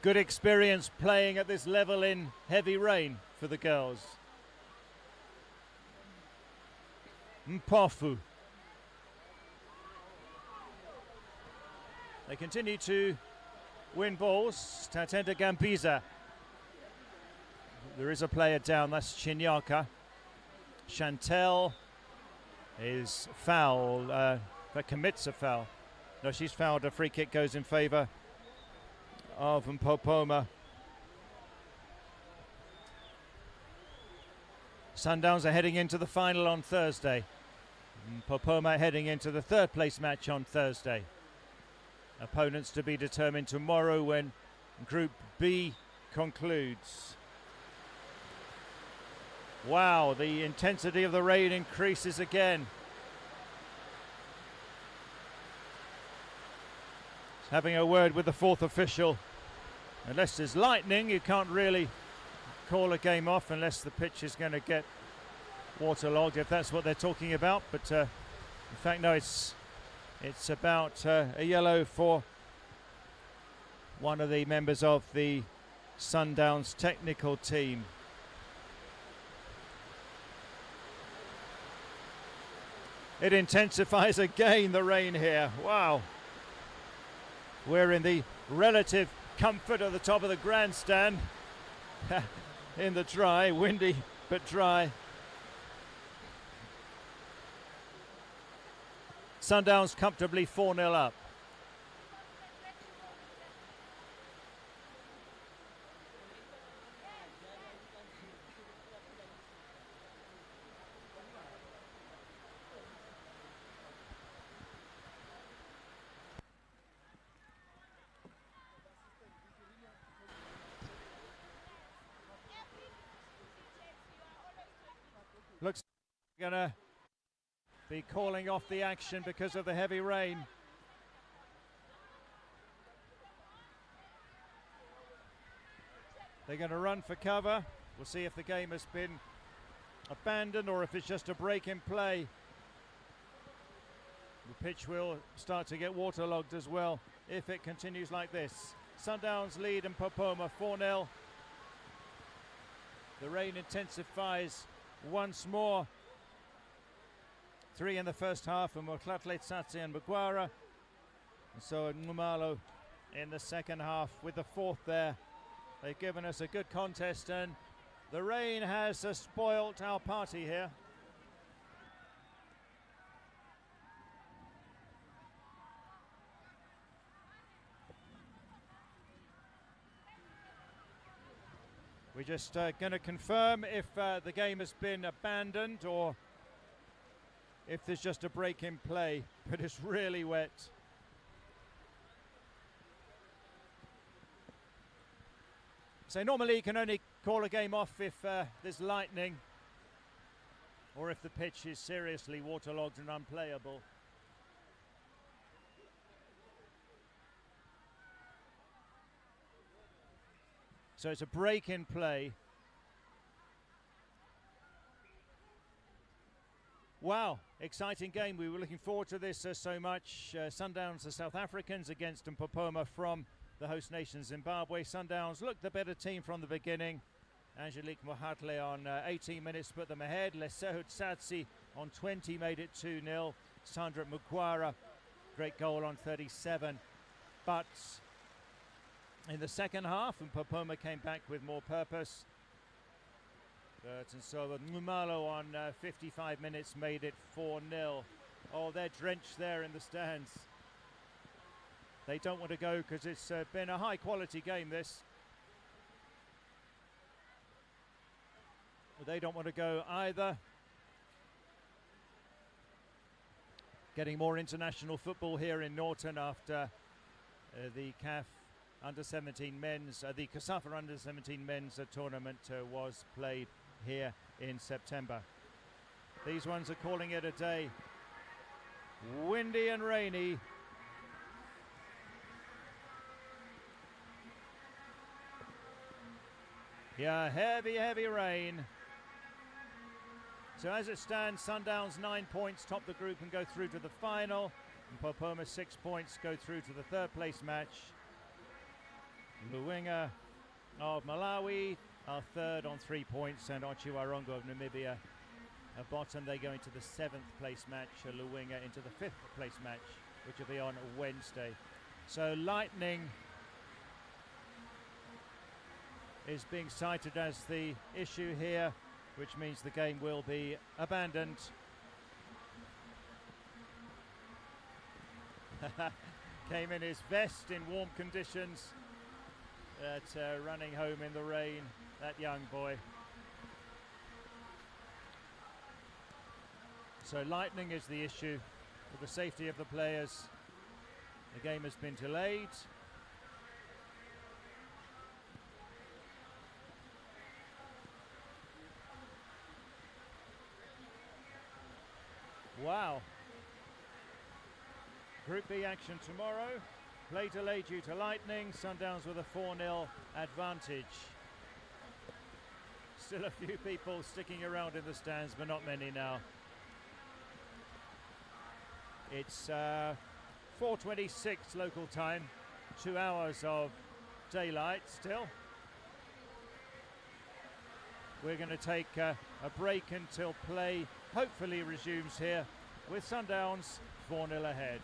Good experience playing at this level in heavy rain for the girls. Mpofu. They continue to win balls. Tatenda Gambiza. There is a player down, that's Chinyaka. Chantel is foul, but commits a foul. No, she's fouled. A free kick goes in favour of Mpopoma. Sundowns are heading into the final on Thursday. Mpopoma heading into the third place match on Thursday. Opponents to be determined tomorrow when Group B concludes. Wow, the intensity of the rain increases again. Having a word with the fourth official. Unless there's lightning, you can't really call a game off unless the pitch is going to get waterlogged, if that's what they're talking about. But in fact, no, it's about a yellow for one of the members of the Sundowns technical team. It intensifies again, the rain here. Wow. We're in the relative comfort of the top of the grandstand. In the dry, windy but dry. Sundowns comfortably 4-0 up. Looks like gonna be calling off the action because of the heavy rain. They're going to run for cover. We'll see if the game has been abandoned or if it's just a break in play. The pitch will start to get waterlogged as well if it continues like this. Sundowns lead in Mpopoma 4-0. The rain intensifies once more. 3 in the first half, and Mokhlatle Tsatsi and Mugwara. And so Ngumalo in the second half with the fourth there. They've given us a good contest, and the rain has spoilt our party here. We're just going to confirm if the game has been abandoned or if there's just a break in play, but it's really wet. So normally you can only call a game off if there's lightning or if the pitch is seriously waterlogged and unplayable. So it's a break in play. Wow, exciting game. We were looking forward to this so much. Sundowns, the South Africans, against Mpopoma from the host nation Zimbabwe. Sundowns looked the better team from the beginning. Angelique Mohatle on 18 minutes put them ahead. Lesehut Satsi on 20 made it 2-0. Sandra Mukwara, great goal on 37. But in the second half, Mpopoma came back with more purpose. And so Ngumalo on 55 minutes made it 4-0. Oh, they're drenched there in the stands. They don't want to go because it's been a high quality game, this. They don't want to go either. Getting more international football here in Norton after the CAF under-17 men's, the CASAFA under-17 men's tournament was played here in September. These ones are calling it a day. Windy and rainy. Yeah, heavy rain. So as it stands, Sundowns 9 points, top the group and go through to the final. Mpopoma 6 points, go through to the third place match. Luwinga of Malawi are third on 3 points, and Ochiwarongo of Namibia are bottom. They go into the 7th place match, Luwinga into the 5th place match, which will be on Wednesday. So lightning is being cited as the issue here, which means the game will be abandoned. Came in his vest in warm conditions, running home in the rain, that young boy. So lightning is the issue for the safety of the players. The game has been delayed. Wow. Group B action tomorrow. Play delayed due to lightning. Sundowns with a 4-0 advantage. Still a few people sticking around in the stands, but not many now. It's 4:26 local time. 2 hours of daylight still. We're going to take a break until play hopefully resumes here with Sundowns 4-0 ahead.